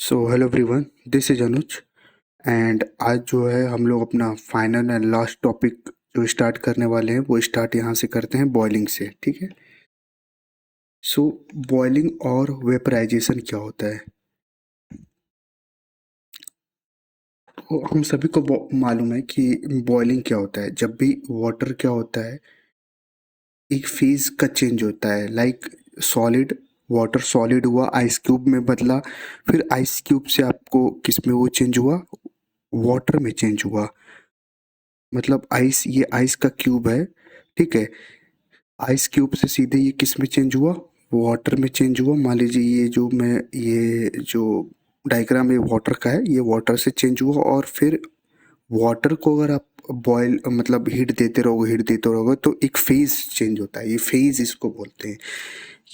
So hello everyone, this is Anuj. And आज जो है हम लोग अपना फाइनल एंड लास्ट टॉपिक जो स्टार्ट करने वाले हैं वो स्टार्ट यहाँ से करते हैं बॉइलिंग से। ठीक है। सो बॉइलिंग और वेपराइजेशन क्या होता है वो हम सभी को मालूम है कि बॉइलिंग क्या होता है। जब भी वाटर क्या होता है, एक फेज का चेंज होता है। लाइक सॉलिड, वाटर सॉलिड हुआ, आइस क्यूब में बदला, फिर आइस क्यूब से आपको किस में वो चेंज हुआ, वाटर में चेंज हुआ। मतलब आइस, ये आइस का क्यूब है। ठीक है। आइस क्यूब से सीधे ये किस में चेंज हुआ, वाटर में चेंज हुआ। मान लीजिए ये जो डायग्राम है वाटर का है, ये वाटर से चेंज हुआ। और फिर वाटर को अगर आप बॉयल मतलब हीट देते रहोगे तो एक फेज चेंज होता है। ये फेज इसको बोलते हैं।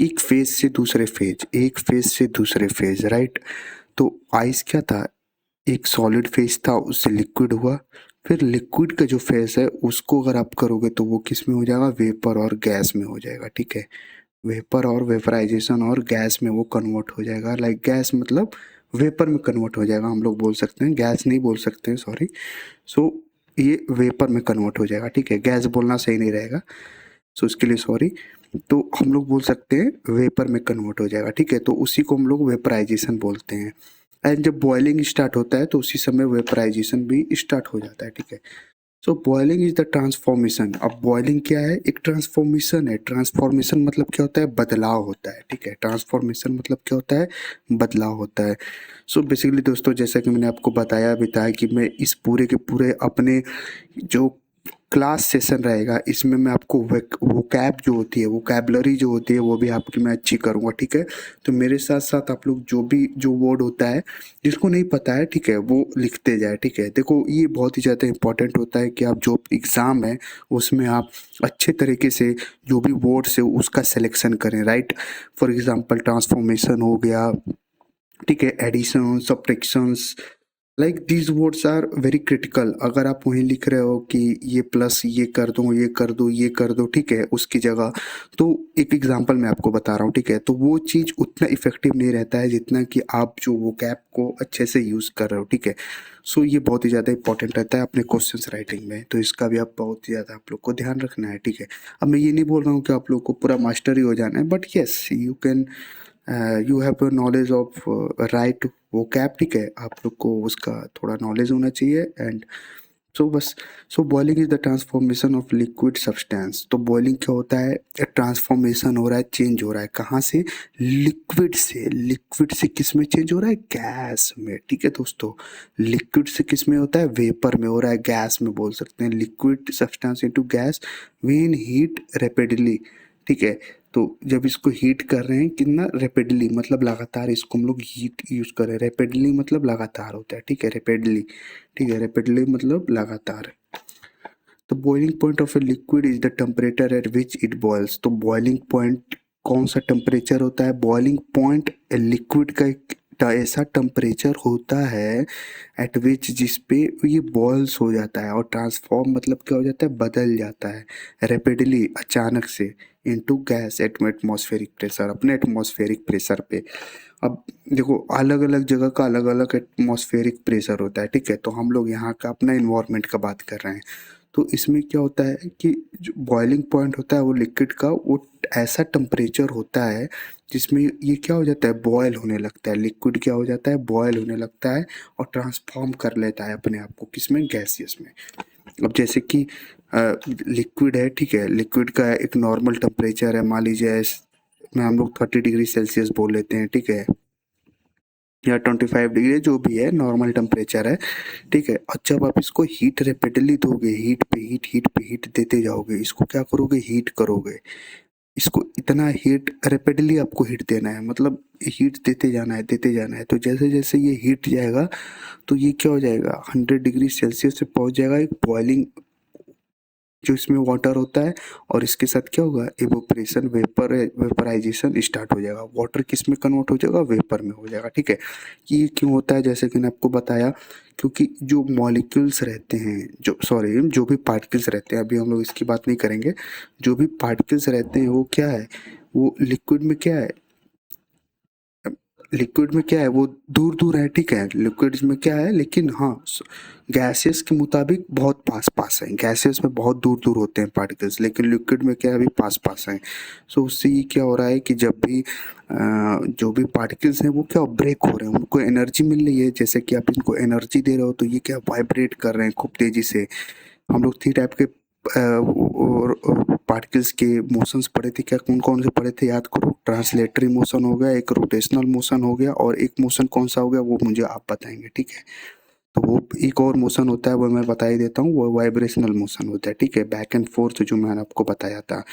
एक फेज से दूसरे फेज, एक फेज से दूसरे फेज, राइट। तो आइस क्या था, एक सॉलिड फेज था, उससे लिक्विड हुआ। फिर लिक्विड का जो फेज है उसको अगर आप करोगे तो वो किस में हो जाएगा, वेपर और गैस में हो जाएगा। ठीक है। वेपर और वेपराइजेशन और गैस में वो कन्वर्ट हो जाएगा। लाइक गैस मतलब वेपर में कन्वर्ट हो जाएगा, हम लोग बोल सकते हैं, गैस नहीं बोल सकते हैं, सॉरी। सो ये वेपर में कन्वर्ट हो जाएगा। ठीक है। गैस बोलना सही नहीं रहेगा, सो इसके लिए सॉरी। तो हम लोग बोल सकते हैं वेपर में कन्वर्ट हो जाएगा। ठीक है। तो उसी को हम लोग वेपराइजेशन बोलते हैं। एंड जब बॉइलिंग स्टार्ट होता है तो उसी समय वेपराइजेशन भी स्टार्ट हो जाता है। ठीक है। सो बॉइलिंग इज द ट्रांसफॉर्मेशन। अब बॉइलिंग क्या है, एक ट्रांसफॉर्मेशन है। ट्रांसफॉर्मेशन मतलब क्या होता है, बदलाव होता है। ठीक है। ट्रांसफॉर्मेशन मतलब क्या होता है, बदलाव होता है। सो बेसिकली दोस्तों, जैसा कि मैंने आपको बताया भी था कि मैं इस पूरे के पूरे अपने जो क्लास सेशन रहेगा इसमें मैं आपको वो कैब जो होती है, वो कैबलरी जो होती है वो भी आपकी मैं अच्छी करूँगा। ठीक है। तो मेरे साथ साथ आप लोग जो भी जो वर्ड होता है जिसको नहीं पता है, ठीक है, वो लिखते जाए। ठीक है। देखो ये बहुत ही ज़्यादा इंपॉर्टेंट होता है कि आप जो एग्ज़ाम है उसमें आप अच्छे तरीके से जो भी वर्ड्स है उसका सिलेक्शन करें, राइट। फॉर एग्जांपल ट्रांसफॉर्मेशन हो गया, ठीक है, addition, subtractions, like these words are very critical. अगर आप वहीं लिख रहे हो कि ये प्लस ये कर दो, ये कर दो, ये कर दो, ठीक है, उसकी जगह, तो एक एग्जांपल मैं आपको बता रहा हूँ। ठीक है। तो वो चीज़ उतना इफेक्टिव नहीं रहता है जितना कि आप जो वो कैप को अच्छे से यूज़ कर रहे हो। ठीक है। सो ये बहुत ही ज़्यादा इंपॉर्टेंट रहता है अपने क्वेश्चंस राइटिंग में, तो इसका भी आप बहुत ही ज़्यादा आप लोग को ध्यान रखना है। ठीक है। अब मैं ये नहीं बोल रहा हूँ कि आप लोग को पूरा मास्टर ही हो जाना है, but yes you can, you have knowledge of right वो कैप। ठीक है। आप लोग को उसका थोड़ा नॉलेज होना चाहिए। एंड सो बस, सो boiling is the transformation of liquid substance. तो बॉइलिंग क्या होता है, ट्रांसफॉर्मेशन हो रहा है, चेंज हो रहा है। कहाँ से, लिक्विड से। लिक्विड से किस में चेंज हो रहा है, गैस में। ठीक है दोस्तों। लिक्विड से किस में होता है, वेपर में हो रहा है, गैस में बोल सकते हैं। Liquid substance into gas when heat rapidly. ठीक है। तो जब इसको हीट कर रहे हैं कितना, रैपिडली मतलब लगातार, इसको हम लोग हीट यूज कर रहे हैं। रैपिडली मतलब लगातार होता है। ठीक है। रैपिडली, ठीक है, रैपिडली मतलब लगातार। तो boiling point of a liquid is the temperature at which it boils. तो बॉइलिंग पॉइंट कौन सा टेम्परेचर होता है, बॉइलिंग पॉइंट लिक्विड का एक ऐसा टेम्परेचर होता है एट विच, जिस पे ये बॉयल्स हो जाता है। और ट्रांसफॉर्म मतलब क्या हो जाता है, बदल जाता है रैपिडली, अचानक से, into gas at atmospheric pressure, अपने एटमॉस्फेरिक प्रेशर पे। अब देखो अलग अलग जगह का अलग अलग एटमॉस्फेरिक प्रेशर होता है। ठीक है। तो हम लोग यहाँ का अपना इन्वायरमेंट का बात कर रहे हैं। तो इसमें क्या होता है कि जो बॉइलिंग पॉइंट होता है वो लिक्विड का, वो ऐसा टेम्परेचर होता है जिसमें ये क्या हो जाता है, बॉयल होने लगता है। लिक्विड क्या हो जाता है, बॉयल होने लगता है और ट्रांसफॉर्म कर लेता है अपने आप को, किसमें, गैसियस में। अब जैसे कि लिक्विड है, ठीक है, लिक्विड का एक नॉर्मल टेम्परेचर है, मान लीजिए में हम लोग 30 डिग्री सेल्सियस बोल लेते हैं। ठीक है। या 25 डिग्री, जो भी है नॉर्मल टेम्परेचर है। ठीक है। और जब आप इसको हीट रेपिडली दोगे, हीट पे हीट, हीट पे हीट देते जाओगे, इसको क्या करोगे, हीट करोगे। इसको इतना हीट रेपिडली आपको हीट देना है, मतलब हीट देते जाना है, देते जाना है। तो जैसे जैसे ये हीट जाएगा तो ये क्या हो जाएगा, 100 डिग्री सेल्सियस से पहुंच जाएगा एक बॉइलिंग, जो इसमें वाटर होता है। और इसके साथ क्या होगा, इवोपरेशन, वेपराइजेशन स्टार्ट हो जाएगा। वाटर किस में कन्वर्ट हो जाएगा, वेपर में हो जाएगा। ठीक है। ये क्यों होता है, जैसे कि मैंने आपको बताया, क्योंकि जो मॉलिक्यूल्स रहते हैं, जो सॉरी जो भी पार्टिकल्स रहते हैं, अभी हम लोग इसकी बात नहीं करेंगे, जो भी पार्टिकल्स रहते हैं वो क्या है, वो लिक्विड में क्या है, लिक्विड में क्या है वो दूर दूर है, ठीक है, लिक्विड्स में क्या है, लेकिन हाँ गैसेस के मुताबिक बहुत पास पास है, गैसेस में बहुत दूर दूर होते हैं पार्टिकल्स, लेकिन लिक्विड में क्या है अभी पास पास हैं। सो उससे ये क्या हो रहा है कि जब भी जो भी पार्टिकल्स हैं वो क्या ब्रेक हो रहे हैं, उनको एनर्जी मिल रही है, जैसे कि आप इनको एनर्जी दे रहे हो तो ये क्या वाइब्रेट कर रहे हैं खूब तेजी से। हम लोग 3 टाइप के पार्टिकल्स के मोशंस पढ़े थे, क्या कौन कौन से पढ़े थे याद करो। ट्रांसलेटरी मोशन हो गया, एक रोटेशनल मोशन हो गया, और एक मोशन कौन सा हो गया वो मुझे आप बताएंगे, ठीक है। तो वो एक और मोशन होता है वो मैं बता ही देता हूँ, वो वाइब्रेशनल मोशन होता है, ठीक है, बैक एंड फोर्थ जो मैंने आपको बताया था।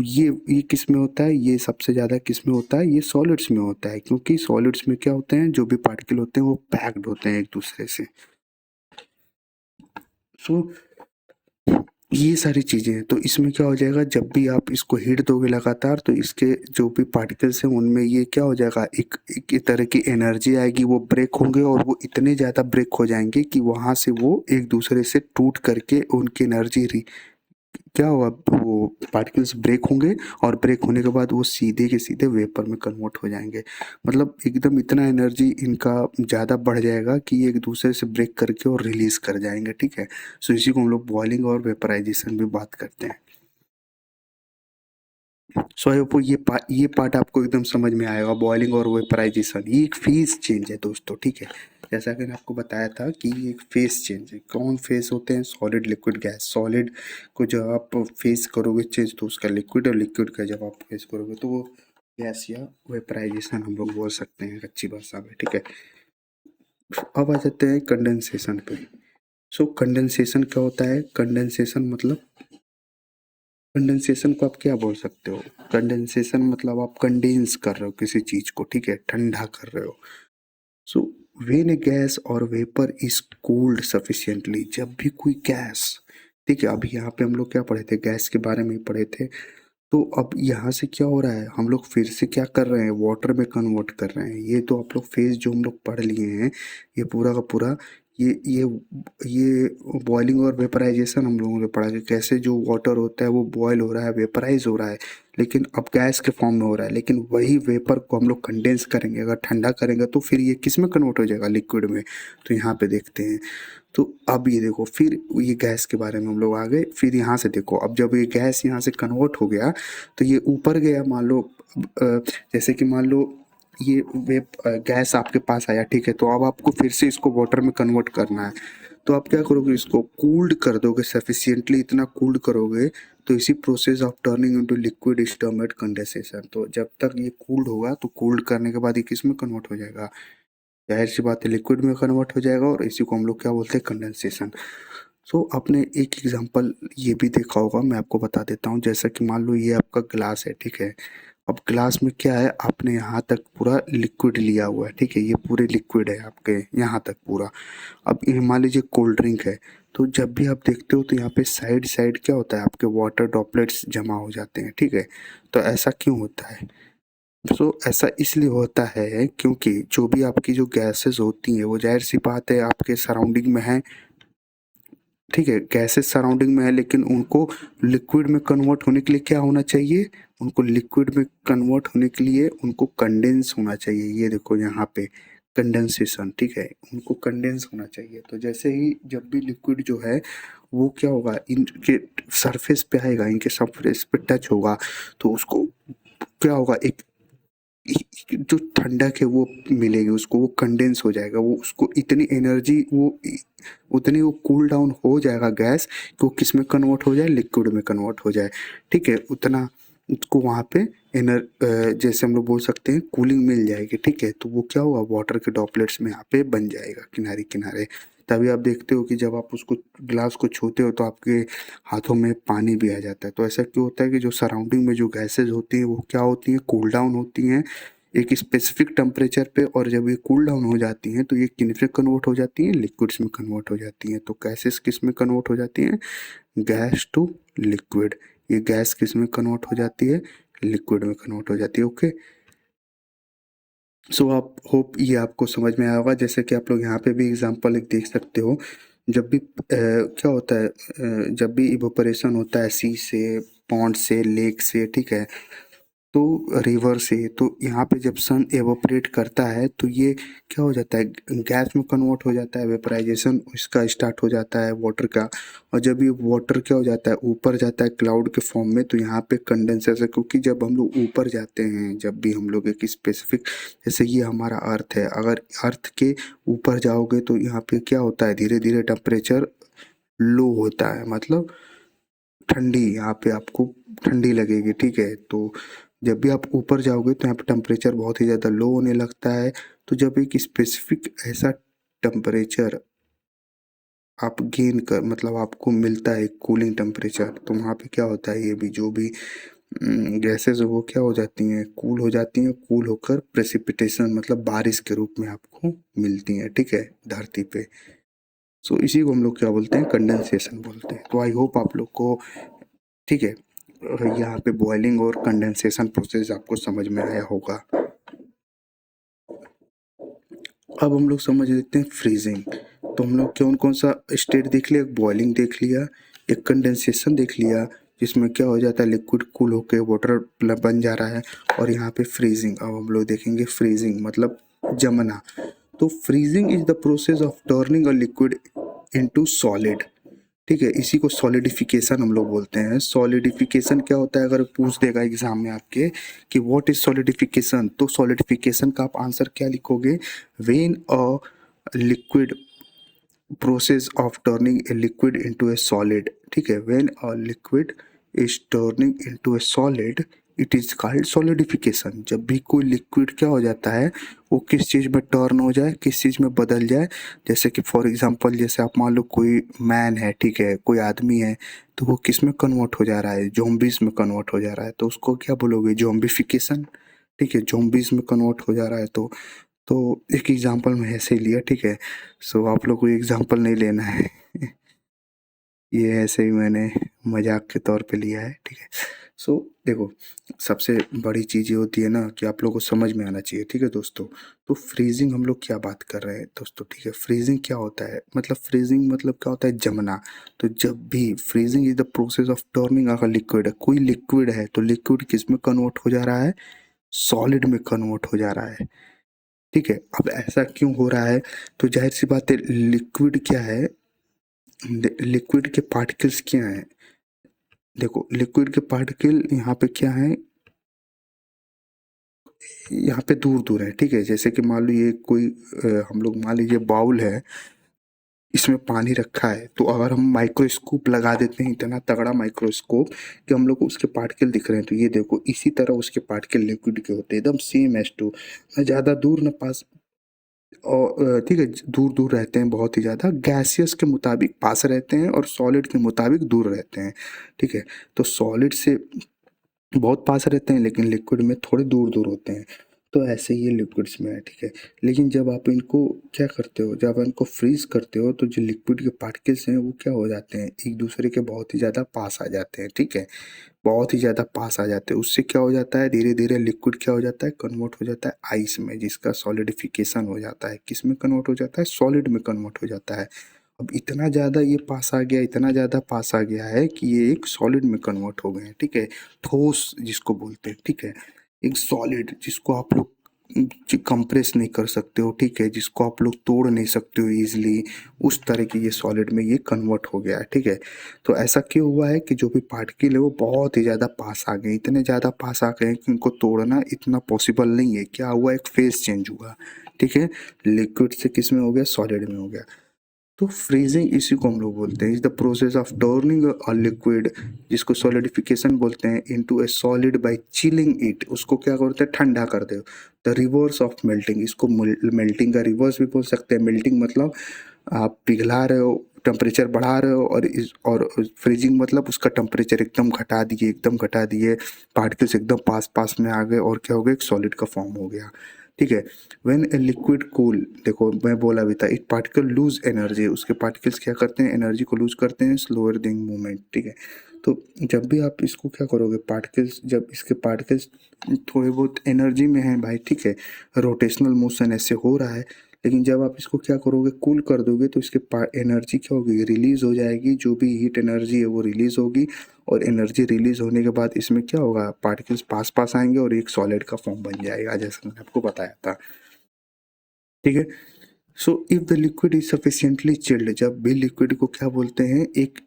ये किस में होता है, ये सबसे ज़्यादा किस में होता है, ये सॉलिड्स में होता है, क्योंकि सॉलिड्स में क्या होते हैं, जो भी पार्टिकल होते हैं वो पैक्ड होते हैं एक दूसरे से। सो ये सारी चीज़ें हैं, तो इसमें क्या हो जाएगा, जब भी आप इसको हीट दोगे लगातार तो इसके जो भी पार्टिकल्स हैं उनमें ये क्या हो जाएगा, एक तरह की एनर्जी आएगी, वो ब्रेक होंगे और वो इतने ज़्यादा ब्रेक हो जाएंगे कि वहाँ से वो एक दूसरे से टूट करके उनकी एनर्जी क्या होगा, वो पार्टिकल्स ब्रेक होंगे और ब्रेक होने के बाद वो सीधे के सीधे वेपर में कन्वर्ट हो जाएंगे। मतलब एकदम इतना एनर्जी इनका ज़्यादा बढ़ जाएगा कि ये एक दूसरे से ब्रेक करके और रिलीज कर जाएंगे, ठीक है। सो इसी को हम लोग बॉइलिंग और वेपराइजेशन भी बात करते हैं। सो आई होप ये पार्ट आपको एकदम समझ में आएगा, बॉइलिंग और वेपराइजेशन ये एक फेज चेंज है दोस्तों, ठीक है। जैसा कि मैंने आपको बताया था कि ये एक फेज चेंज है। कौन फेज होते हैं, सॉलिड लिक्विड गैस। सॉलिड को जब आप फेज करोगे चेंज तो उसका लिक्विड, और लिक्विड का जब आप फेज करोगे तो वो गैस या वेपराइजेशन हम लोग बोल सकते हैं अच्छी भाषा में, ठीक है। अब आ जाते हैं कंडेंसेशन पे। सो कंडेंसेशन क्या होता है, कंडेंसेशन मतलब, कंडेंसेशन को आप क्या बोल सकते हो, कंडेंसेशन मतलब आप कंडेंस कर रहे हो किसी चीज को, ठीक है, ठंडा कर रहे हो। सो व्हेन ए गैस और वेपर इज कूल्ड सफिशिएंटली, जब भी कोई गैस, ठीक है, अभी यहाँ पे हम लोग क्या पढ़े थे, गैस के बारे में ही पढ़े थे। तो अब यहाँ से क्या हो रहा है, हम लोग फिर से क्या कर रहे हैं, वाटर में कन्वर्ट कर रहे हैं। ये तो आप लोग फेज जो हम लोग पढ़ लिए हैं, ये पूरा का पूरा, ये ये बॉइलिंग और वेपराइजेशन हम लोगों ने पढ़ा कि कैसे जो वाटर होता है वो बॉयल हो रहा है, वेपराइज हो रहा है, लेकिन अब गैस के फॉर्म में हो रहा है। लेकिन वही वेपर को हम लोग कंडेंस करेंगे, अगर ठंडा करेंगे तो फिर ये किस में कन्वर्ट हो जाएगा, लिक्विड में। तो यहाँ पे देखते हैं, तो अब ये देखो, फिर ये गैस के बारे में हम लोग आ गए, फिर यहाँ से देखो, अब जब ये गैस यहाँ से कन्वर्ट हो गया तो ये ऊपर गया, मान लो जैसे कि मान लो ये गैस आपके पास आया, ठीक है, तो अब आपको फिर से इसको वाटर में कन्वर्ट करना है। तो आप क्या करोगे, इसको कूल्ड कर दोगे सफिशिएंटली, इतना कूल्ड करोगे तो इसी process of turning into liquid is termed condensation. तो जब तक ये कूल्ड होगा तो कूल्ड करने के बाद ये किस में कन्वर्ट हो जाएगा, जाहिर सी बात है लिक्विड में कन्वर्ट हो जाएगा, और इसी को हम लोग क्या बोलते हैं, कंडेंसेशन। सो आपने एक एग्जांपल ये भी देखा होगा, मैं आपको बता देता हूँ। जैसा कि मान लो ये आपका ग्लास है, ठीक है, अब ग्लास में क्या है, आपने यहाँ तक पूरा लिक्विड लिया हुआ है, ठीक है, ये पूरे लिक्विड है आपके यहाँ तक पूरा। अब ये मान लीजिए कोल्ड ड्रिंक है, तो जब भी आप देखते हो तो यहाँ पे साइड साइड क्या होता है, आपके वाटर ड्रॉपलेट्स जमा हो जाते हैं, ठीक है। तो ऐसा क्यों होता है, तो ऐसा इसलिए होता है क्योंकि जो भी आपकी जो गैसेस होती हैं वो जाहिर सी बात है आपके सराउंडिंग में है, ठीक है, गैसेस सराउंडिंग में है, लेकिन उनको लिक्विड में कन्वर्ट होने के लिए क्या होना चाहिए, उनको लिक्विड में कन्वर्ट होने के लिए उनको कंडेंस होना चाहिए। ये देखो यहाँ पे कंडेंसेशन, ठीक है, उनको कंडेंस होना चाहिए। तो जैसे ही जब भी लिक्विड जो है वो क्या होगा, इनके सरफेस पे आएगा, इनके सरफेस पे टच होगा, तो उसको क्या होगा, एक जो ठंडक है वो मिलेगी उसको, वो कंडेंस हो जाएगा, वो उसको इतनी एनर्जी वो उतनी वो कूल डाउन हो जाएगा गैस कि वो किस में कन्वर्ट हो जाए, लिक्विड में कन्वर्ट हो जाए, ठीक है। उतना उसको वहाँ पे जैसे हम लोग बोल सकते हैं कूलिंग मिल जाएगी, ठीक है। तो वो क्या होगा, वाटर के ड्रॉपलेट्स में यहाँ पे बन जाएगा किनारे किनारे। तभी आप देखते हो कि जब आप उसको ग्लास को छूते हो तो आपके हाथों में पानी भी आ जाता है। तो ऐसा क्यों होता है कि जो सराउंडिंग में जो गैसेज होती हैं वो क्या होती हैं, कूल डाउन होती हैं एक स्पेसिफिक टेम्परेचर पे, और जब ये कूल डाउन हो जाती हैं तो ये किन में कन्वर्ट हो जाती हैं, लिक्विड्स में कन्वर्ट हो जाती हैं। तो गैसेस किस में कन्वर्ट हो जाती हैं, गैस टू लिक्विड। ये गैस किस में कन्वर्ट हो जाती है, लिक्विड में कन्वर्ट हो जाती है, ओके। सो आप होप ये आपको समझ में आया होगा। जैसे कि आप लोग यहाँ पे भी एग्जांपल एक देख सकते हो, जब भी क्या होता है, जब भी इवोपरेशन होता है सी से, पॉन्ड से, लेक से, ठीक है, तो रिवर से, तो यहाँ पे जब सन एवोपरेट करता है तो ये क्या हो जाता है, गैस में कन्वर्ट हो जाता है, वेपराइजेशन इसका स्टार्ट हो जाता है वाटर का। और जब ये वाटर क्या हो जाता है, ऊपर जाता है क्लाउड के फॉर्म में, तो यहाँ पे कंडेंसर है, क्योंकि जब हम लोग ऊपर जाते हैं, जब भी हम लोग एक स्पेसिफिक, जैसे ये हमारा अर्थ है, अगर अर्थ के ऊपर जाओगे तो यहाँ पे क्या होता है, धीरे धीरे टेम्परेचर लो होता है, मतलब ठंडी, यहाँ पे आपको ठंडी लगेगी, ठीक है। तो जब भी आप ऊपर जाओगे तो यहाँ पे टेम्परेचर बहुत ही ज़्यादा लो होने लगता है। तो जब एक स्पेसिफिक ऐसा टेम्परेचर आप गेन कर, मतलब आपको मिलता है कूलिंग टेम्परेचर, तो वहाँ पे क्या होता है, ये भी जो भी गैसेस वो क्या हो जाती हैं, कूल हो जाती हैं, कूल होकर प्रेसिपिटेशन मतलब बारिश के रूप में आपको मिलती हैं, ठीक है, धरती पे। सो इसी को हम लोग क्या बोलते हैं, कंडेंसेशन बोलते हैं। तो आई होप आप लोग को, ठीक है, यहाँ पे बॉइलिंग और कंडेंसेशन प्रोसेस आपको समझ में आया होगा। अब हम लोग समझ लेते हैं फ्रीजिंग। तो हम लोग कौन कौन सा स्टेट देख लिया, एक बॉइलिंग देख लिया, एक कंडेंसेशन देख लिया, जिसमें क्या हो जाता है, लिक्विड कूल होकर वाटर बन जा रहा है, और यहाँ पे फ्रीजिंग। अब हम लोग देखेंगे फ्रीजिंग मतलब जमना। तो freezing is the process of turning a liquid into solid, ठीक है, इसी को सॉलिडिफिकेशन हम लोग बोलते हैं। सॉलिडिफिकेशन क्या होता है, अगर पूछ देगा एग्जाम में आपके कि व्हाट इज सॉलिडिफिकेशन, तो सॉलिडिफिकेशन का आप आंसर क्या लिखोगे, when a liquid process of turning a liquid into A solid, ठीक है, when a liquid is turning into A solid it is called solidification. जब भी कोई लिक्विड क्या हो जाता है, वो किस चीज़ में टर्न हो जाए, किस चीज़ में बदल जाए, जैसे कि फॉर एग्जांपल, जैसे आप मान लो कोई मैन है, ठीक है, कोई आदमी है, तो वो किस में कन्वर्ट हो जा रहा है, जोम्बिस में कन्वर्ट हो जा रहा है, तो उसको क्या बोलोगे, जोम्बिफिकेशन, ठीक है, जोम्बिस में कन्वर्ट हो जा रहा है। तो एक एग्जांपल मैं ऐसे ही लिया, ठीक है। सो आप लोग को एग्जांपल नहीं लेना है ये ऐसे ही मैंने मजाक के तौर पे लिया है, ठीक है। सो देखो, सबसे बड़ी चीज़ ये होती है ना कि आप लोगों को समझ में आना चाहिए, ठीक है दोस्तों। तो फ्रीजिंग हम लोग क्या बात कर रहे हैं दोस्तों, ठीक है, फ्रीजिंग क्या होता है, मतलब फ्रीजिंग मतलब क्या होता है, जमना। तो जब भी freezing is the process of turning a liquid, कोई लिक्विड है तो लिक्विड किस में कन्वर्ट हो जा रहा है, सॉलिड में कन्वर्ट हो जा रहा है, ठीक है। अब ऐसा क्यों हो रहा है, तो जाहिर सी बात है, लिक्विड क्या है, लिक्विड के पार्टिकल्स क्या हैं, देखो लिक्विड के पार्टिकल यहाँ पे क्या है, यहाँ पे दूर दूर है, ठीक है। जैसे कि मान लो ये कोई हम लोग मान लीजिए बाउल है, इसमें पानी रखा है, तो अगर हम माइक्रोस्कोप लगा देते हैं, इतना तगड़ा माइक्रोस्कोप कि हम लोग को उसके पार्टिकल दिख रहे हैं, तो ये देखो इसी तरह उसके पार्टिकल लिक्विड के होते हैं, एकदम सेम एज टू, न ज़्यादा दूर न पास, और ठीक है, दूर दूर रहते हैं, बहुत ही ज़्यादा गैसियस के मुताबिक पास रहते हैं और सॉलिड के मुताबिक दूर रहते हैं, ठीक है। तो सॉलिड से बहुत पास रहते हैं, लेकिन लिक्विड में थोड़े दूर दूर होते हैं। तो ऐसे ही ये लिक्विड्स में है, ठीक है। लेकिन जब आप इनको क्या करते हो, जब आप इनको फ्रीज करते हो, तो जो लिक्विड के पार्टिकल्स हैं वो क्या हो जाते हैं, एक दूसरे के बहुत ही ज़्यादा पास आ जाते हैं, ठीक है, बहुत ही ज़्यादा पास आ जाते हैं। उससे क्या हो जाता है, धीरे धीरे लिक्विड क्या हो जाता है, कन्वर्ट हो जाता है आइस में, जिसका सॉलिडिफिकेशन हो जाता है, किस में कन्वर्ट हो जाता है, सॉलिड में कन्वर्ट हो जाता है। अब इतना ज़्यादा ये पास आ गया, इतना ज़्यादा पास आ गया है कि ये एक सॉलिड में कन्वर्ट हो गए हैं, ठीक है, ठोस जिसको बोलते हैं, ठीक है, एक सॉलिड जिसको आप लोग कंप्रेस नहीं कर सकते हो, ठीक है, जिसको आप लोग तोड़ नहीं सकते हो इजीली, उस तरह की ये सॉलिड में ये कन्वर्ट हो गया है, ठीक है। तो ऐसा क्यों हुआ है कि जो भी पार्टिकल है वो बहुत ही ज़्यादा पास आ गए, इतने ज़्यादा पास आ गए हैं कि उनको तोड़ना इतना पॉसिबल नहीं है। क्या हुआ, एक फेज चेंज हुआ, ठीक है, लिक्विड से किस में हो गया, सॉलिड में हो गया। तो फ्रीजिंग इसी को हम लोग बोलते हैं, is the process of turning a liquid, जिसको सॉलिडिफिकेशन बोलते हैं, into A solid bye chilling it, उसको क्या करते हैं, ठंडा कर दो। द रिवर्स ऑफ मेल्टिंग, इसको मेल्टिंग का रिवर्स भी बोल सकते हैं। मेल्टिंग मतलब आप पिघला रहे हो, टेम्परेचर बढ़ा रहे हो, और फ्रीजिंग मतलब उसका टेम्परेचर एकदम घटा दिए, एकदम घटा दिए, पार्टिकल्स एकदम पास पास में आ गए, और क्या हो गया, एक सॉलिड का फॉर्म हो गया, ठीक है। व्हेन ए लिक्विड कूल, देखो मैं बोला भी था, इट पार्टिकल लूज एनर्जी, उसके पार्टिकल्स क्या करते हैं, एनर्जी को लूज करते हैं, स्लोअर देन मूवमेंट, ठीक है। तो जब भी आप इसको क्या करोगे, पार्टिकल्स, जब इसके पार्टिकल्स थोड़े बहुत एनर्जी में हैं भाई, ठीक है, रोटेशनल मोशन ऐसे हो रहा है, लेकिन जब आप इसको क्या करोगे, कूल कर दोगे, तो इसके एनर्जी क्या होगी, रिलीज हो जाएगी, जो भी हीट एनर्जी है वो रिलीज होगी, और एनर्जी रिलीज होने के बाद इसमें क्या होगा, पार्टिकल्स पास पास आएंगे और एक सॉलिड का फॉर्म बन जाएगा, जैसा मैंने आपको बताया था। ठीक है। So if the liquid is sufficiently chilled, जब भी लिक्विड को क्या बोलते हैं, एक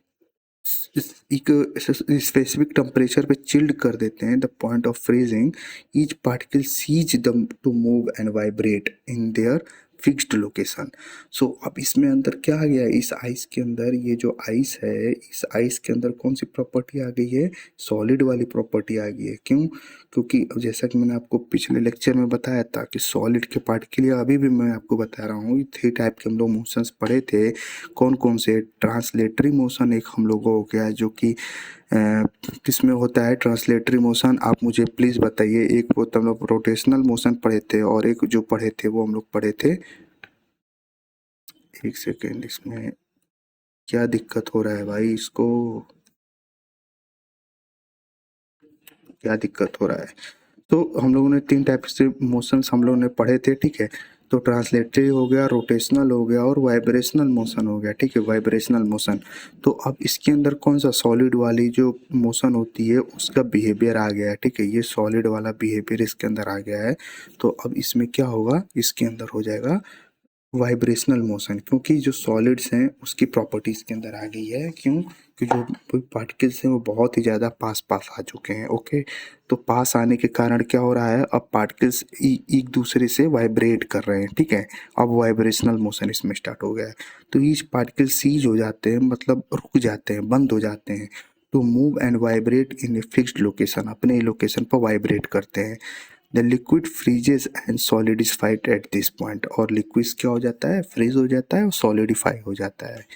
स्पेसिफिक टेम्परेचर पे चिल्ड कर देते हैं, the point of freezing, each particle ceases them to move and vibrate in their fixed location. So अब इसमें अंदर क्या आ गया, इस आइस के अंदर, ये जो आइस है, इस आइस के अंदर कौन सी प्रॉपर्टी आ गई है, सॉलिड वाली प्रॉपर्टी आ गई है। क्यों? क्योंकि जैसा कि मैंने आपको पिछले लेक्चर में बताया था कि सॉलिड के पार्ट के लिए, अभी भी मैं आपको बता रहा हूँ, 3 टाइप के हम लोग मोशंस पढ़े थे। कौन कौन से? ट्रांसलेटरी मोशन एक हम लोगों को हो गया, जो कि किसमें होता है ट्रांसलेटरी मोशन, आप मुझे प्लीज़ बताइए। एक वो तो हम लोग रोटेशनल मोशन पढ़े थे, और एक जो पढ़े थे वो हम लोग पढ़े थे, एक सेकेंड, इसमें क्या दिक्कत हो रहा है भाई, इसको क्या दिक्कत हो रहा है। तो हम लोगों ने 3 टाइप से मोशंस हम लोगों ने पढ़े थे, ठीक है। तो ट्रांसलेटरी हो गया, रोटेशनल हो गया, और वाइब्रेशनल मोशन हो गया, ठीक है, वाइब्रेशनल मोशन। तो अब इसके अंदर कौन सा सॉलिड वाली जो मोशन होती है उसका बिहेवियर आ गया है, ठीक है, ये सॉलिड वाला बिहेवियर इसके अंदर आ गया है। तो अब इसमें क्या होगा, इसके अंदर हो जाएगा वाइब्रेशनल मोशन, क्योंकि जो सॉलिड्स हैं उसकी प्रॉपर्टीज के अंदर आ गई है। क्यों? कि जो पार्टिकल्स हैं वो बहुत ही ज़्यादा पास पास आ चुके हैं। ओके, तो पास आने के कारण क्या हो रहा है, अब पार्टिकल्स एक दूसरे से वाइब्रेट कर रहे हैं, ठीक है। अब वाइब्रेशनल मोशन इसमें स्टार्ट हो गया है। तो ईच पार्टिकल सीज हो जाते हैं, मतलब रुक जाते हैं, बंद हो जाते हैं, to move and vibrate in a fixed location, अपने लोकेशन पर वाइब्रेट करते हैं। The liquid freezes and solidified at this point, और लिक्विड क्या हो जाता है, फ्रीज हो जाता है और सॉलिडिफाई हो जाता है,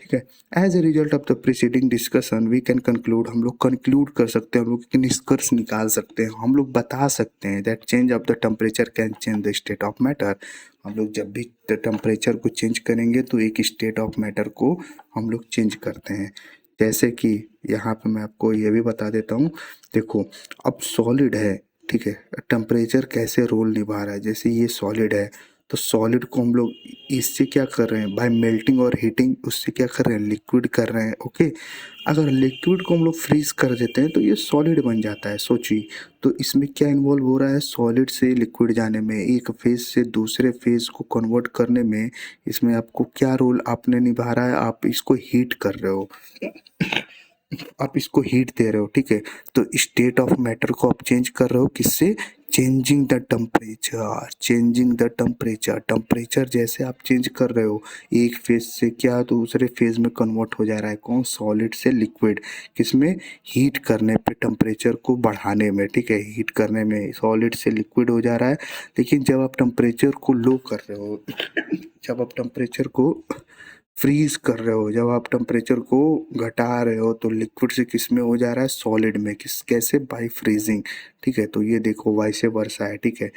ठीक है। As a result of the preceding discussion we can conclude, हम लोग कंक्लूड कर सकते हैं, हम लोग एक निष्कर्ष निकाल सकते हैं, हम लोग बता सकते हैं that change of the temperature can change the state of matter. हम लोग जब भी टेम्परेचर को चेंज करेंगे तो एक स्टेट ऑफ मैटर को हम लोग चेंज करते हैं। जैसे कि यहाँ पे मैं आपको ये भी बता देता हूँ, देखो अब सॉलिड है, ठीक है, टेम्परेचर कैसे रोल निभा रहा है, जैसे ये सॉलिड है, तो सॉलिड को हम लोग इससे क्या कर रहे हैं, बाय मेल्टिंग और हीटिंग, उससे क्या कर रहे हैं, लिक्विड कर रहे हैं। ओके, अगर लिक्विड को हम लोग फ्रीज कर देते हैं तो ये सॉलिड बन जाता है, सोचिए। तो इसमें क्या इन्वॉल्व हो रहा है, सॉलिड से लिक्विड जाने में, एक फेज से दूसरे फेज को कन्वर्ट करने में, इसमें आपको क्या रोल आपने निभा रहा है, आप इसको हीट कर रहे हो, आप इसको हीट दे रहे हो, ठीक है। तो स्टेट ऑफ मैटर को आप चेंज कर रहे हो, किससे, changing the temperature, changing the temperature, temperature जैसे आप चेंज कर रहे हो, एक फेज से क्या दूसरे फेज में कन्वर्ट हो जा रहा है, कौन, सॉलिड से लिक्विड, किसमें, हीट करने पे, टेम्परेचर को बढ़ाने में, ठीक है, हीट करने में सॉलिड से लिक्विड हो जा रहा है। लेकिन जब आप टेम्परेचर को लो कर रहे हो, जब आप टेम्परेचर को फ्रीज कर रहे हो, जब आप टेम्परेचर को घटा रहे हो, तो लिक्विड से किस में हो जा रहा है, सॉलिड में, किस, कैसे, बाय फ्रीजिंग, ठीक है। तो ये देखो वाइसे वर्सा है, ठीक है,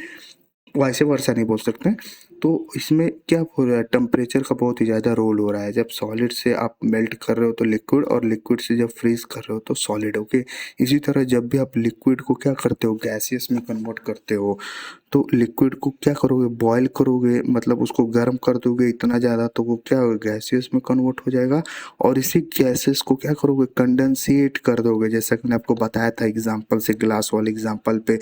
वैसे वर्षा नहीं बोल सकते। तो इसमें क्या हो रहा है, टेम्परेचर का बहुत ही ज़्यादा रोल हो रहा है, जब सॉलिड से आप मेल्ट कर रहे हो तो लिक्विड, और लिक्विड से जब फ्रीज कर रहे हो तो सॉलिड। ओके, इसी तरह जब भी आप लिक्विड को क्या करते हो, गैसियस में कन्वर्ट करते हो, तो लिक्विड को क्या करोगे, बॉयल करोगे, मतलब उसको गर्म कर दोगे इतना ज़्यादा, तो वो क्या होगा, गैसियस में कन्वर्ट हो जाएगा, और इसी गैसेस को क्या करोगे, कंडेंसेट कर दोगे। जैसा कि मैंने आपको बताया था एग्जाम्पल से, ग्लास वाले एग्जाम्पल पे,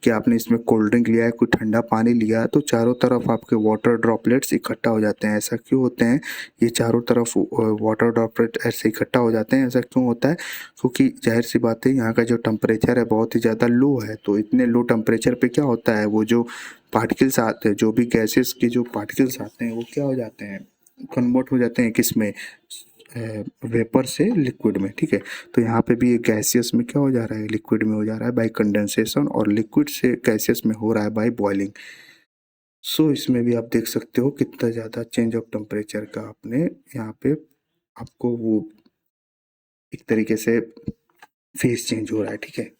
कि आपने इसमें कोल्ड ड्रिंक लिया है, कोई ठंडा पानी लिया, तो चारों तरफ आपके वाटर ड्रॉपलेट्स इकट्ठा हो जाते हैं। ऐसा क्यों होते हैं, ये चारों तरफ वाटर ड्रॉपलेट ऐसे इकट्ठा हो जाते हैं, ऐसा क्यों होता है, क्योंकि जाहिर सी बात है यहाँ का जो टेम्परेचर है बहुत ही ज़्यादा लो है। तो इतने लो टेम्परेचर पे क्या होता है, वो जो पार्टिकल्स आते हैं, जो भी गैसेस के जो पार्टिकल्स आते हैं, वो क्या हो जाते हैं, कन्वर्ट हो जाते हैं किस में, वेपर से लिक्विड में, ठीक है। तो यहाँ पे भी ये गैसियस में क्या हो जा रहा है, लिक्विड में हो जा रहा है बाय कंडेंसेशन, और लिक्विड से गैसियस में हो रहा है बाय बॉइलिंग। सो इसमें भी आप देख सकते हो कितना ज़्यादा चेंज ऑफ टेम्परेचर का आपने यहाँ पे, आपको वो एक तरीके से फेस चेंज हो रहा है, ठीक है।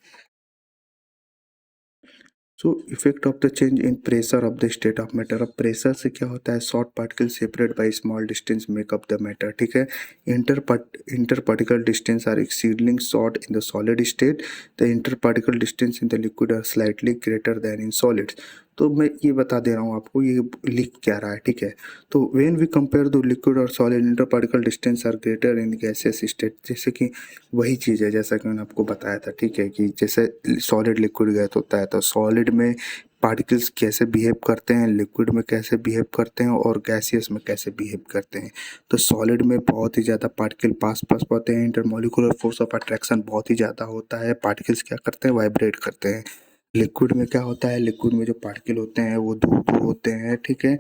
So effect of the change in pressure of the state of matter, अब प्रेशर से क्या होता है, short particle separate by small distance make up the matter, ठीक है। Inter particle distance are exceedingly short in the solid state, the inter particle distance in the liquid are slightly greater than in solids. तो मैं ये बता दे रहा हूँ आपको ये लिख क्या रहा है, ठीक है। तो when we compare the liquid और solid inter particle distance are greater in gaseous state, जैसे कि वही चीज़ है जैसा कि मैंने आपको बताया था, ठीक है, कि जैसे सॉलिड लिक्विड गैस होता है तो सॉलिड में पार्टिकल्स कैसे बिहेव करते हैं, लिक्विड में कैसे बिहेव करते हैं और गैसियस में कैसे बिहेव करते हैं। तो सॉलिड में बहुत ही ज़्यादा पार्टिकल पास पास होते हैं, इंटरमोलिकुलर फोर्स ऑफ अट्रैक्शन बहुत ही ज़्यादा होता है, पार्टिकल्स क्या करते हैं, वाइब्रेट करते हैं। लिक्विड में क्या होता है, लिक्विड में जो पार्टिकल होते हैं वो दूर दूर होते हैं, ठीक है,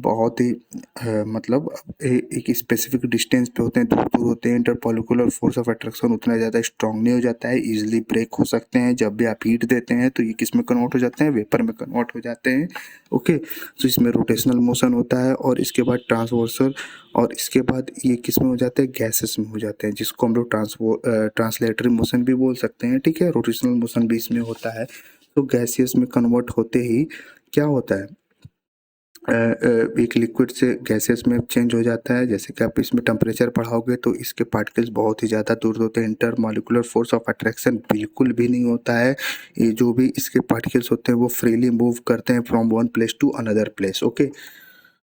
बहुत ही मतलब एक स्पेसिफिक डिस्टेंस पे होते हैं, दूर दूर होते हैं। इंटरमोलिकुलर फोर्स ऑफ अट्रैक्शन उतना ज़्यादा स्ट्रांग नहीं हो जाता है, इजीली ब्रेक हो सकते हैं। जब भी आप हीट देते हैं तो ये किस में कन्वर्ट हो जाते हैं, वेपर में कन्वर्ट हो जाते हैं। ओके, तो इसमें रोटेशनल मोशन होता है और इसके बाद ट्रांसवर्सल, और इसके बाद ये किस में हो जाते हैं, गैसेस में हो जाते हैं, जिसको हम लोग ट्रांसलेटरी मोशन भी बोल सकते हैं, ठीक है। रोटेशनल मोशन भी इसमें होता है। तो गैसियस में कन्वर्ट होते ही क्या होता है, एक लिक्विड से गैसेस में चेंज हो जाता है। जैसे कि आप इसमें टेम्परेचर बढ़ाओगे तो इसके पार्टिकल्स बहुत ही ज़्यादा दूर होते हैं, इंटरमॉलिक्यूलर फोर्स ऑफ अट्रैक्शन बिल्कुल भी नहीं होता है। ये जो भी इसके पार्टिकल्स होते हैं वो फ्रीली मूव करते हैं from one place to another place. Okay,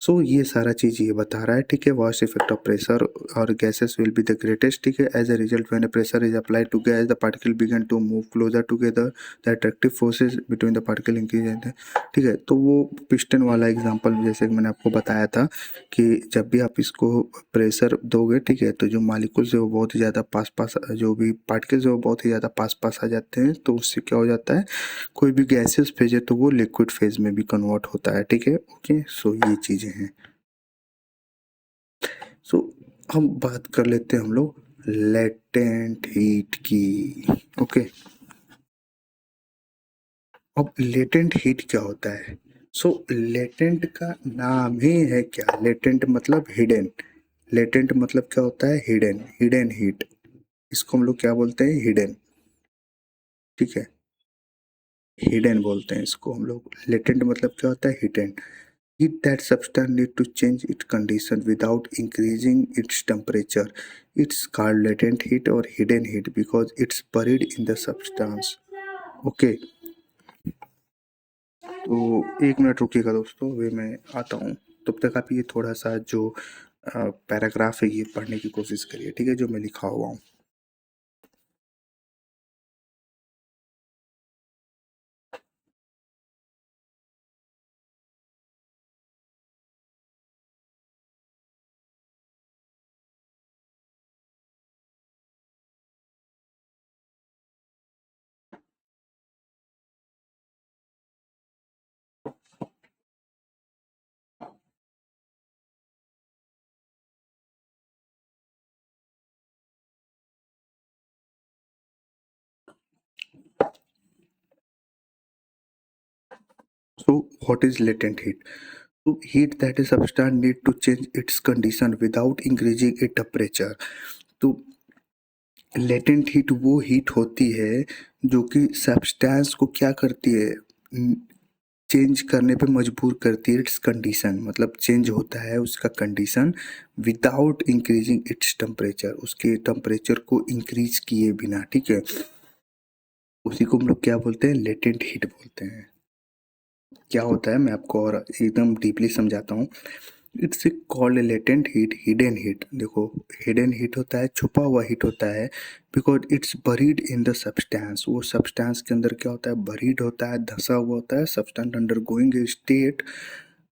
so ये सारा चीज़ ये बता रहा है, ठीक है। वास्ट इफेक्ट ऑफ प्रेशर और gases will be the greatest, ठीक है। As a result when pressure is applied to gas the particle began to move closer together, the attractive forces between the particle increase, ठीक है। तो वो piston वाला example जैसे कि मैंने आपको बताया था कि जब भी आप इसको प्रेशर दोगे, ठीक है, तो जो मालिक्यूल्स है वो बहुत ही ज़्यादा पास पास, जो भी पार्टिकल्स है वो बहुत ही ज़्यादा पास पास आ जाते हैं। तो उससे क्या हो जाता है, कोई भी गैसियस फेज है तो वो लिक्विड फेज में भी कन्वर्ट होता है, ठीक है। ओके, सो ये चीज़ें हैं। सो हम बात कर लेते हैं हम लोग लेटेंट हीट की। ओके, अब लेटेंट हीट क्या होता है। सो लेटेंट का नाम ही है क्या, लेटेंट मतलब हिडन। लेटेंट मतलब क्या होता है, हिडन, हिडन हीट। इसको हम लोग क्या बोलते हैं, हिडन, ठीक है, हिडन बोलते हैं इसको हम लोग। लेटेंट मतलब क्या होता है, hidden. Heat that substance need to change its condition without increasing its temperature. It's called latent heat or hidden heat because it's buried in the substance. Okay, तो एक मिनट रुकिएगा दोस्तों, वे मैं आता हूँ। तब तक आप ये थोड़ा सा जो पैराग्राफ है ये पढ़ने की कोशिश करिए, ठीक है, जो मैं लिखा हुआ हूँ। So what is latent heat? So heat that a substance need to change its condition without increasing its temperature. तो लेटेंट हीट वो हीट होती है जो कि सब्सटेंस को क्या करती है, चेंज करने पे मजबूर करती है। इट्स कंडीशन मतलब चेंज होता है उसका condition without increasing its temperature, उसके टेम्परेचर को इंक्रीज किए बिना, ठीक है। उसी को हम लोग क्या बोलते हैं, लेटेंट हीट बोलते हैं। क्या होता है मैं आपको और एकदम डीपली समझाता हूँ। It's called latent heat, hidden heat. देखो, हिडन हीट होता है, छुपा हुआ हीट होता है, because it's buried in the substance. वो सब्सटेंस के अंदर क्या होता है, बरीड होता है, धंसा हुआ होता है। Substance undergoing a state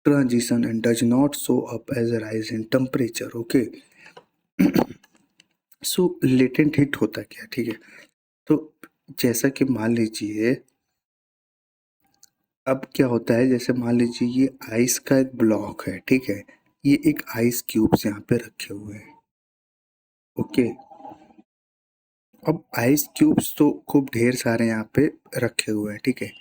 transition and does not show up as a rise in temperature. Okay, so latent heat होता क्या, ठीक है। तो जैसा कि मान लीजिए, अब क्या होता है, जैसे मान लीजिए ये आइस का एक ब्लॉक है, ठीक है, ये एक आइस क्यूब्स यहाँ पे रखे हुए हैं। ओके, अब आइस क्यूब्स तो खूब ढेर सारे यहाँ पे रखे हुए हैं, ठीक है।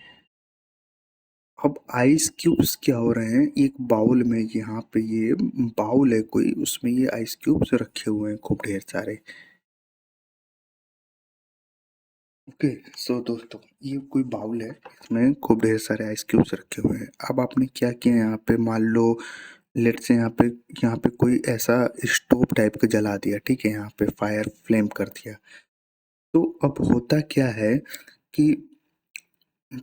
अब आइस क्यूब्स क्या हो रहे हैं, एक बाउल में, यहाँ पे ये बाउल है कोई, उसमें ये आइस क्यूब्स रखे हुए हैं खूब ढेर सारे। ओके, सो दोस्तों ये कोई बाउल है, इसमें खूब ढेर सारे आइस क्यूब्स रखे हुए हैं। अब आपने क्या किया, यहाँ पे मान लो लेट से यहाँ पे कोई ऐसा स्टोव टाइप का जला दिया, ठीक है, यहाँ पे फायर फ्लेम कर दिया। तो अब होता क्या है कि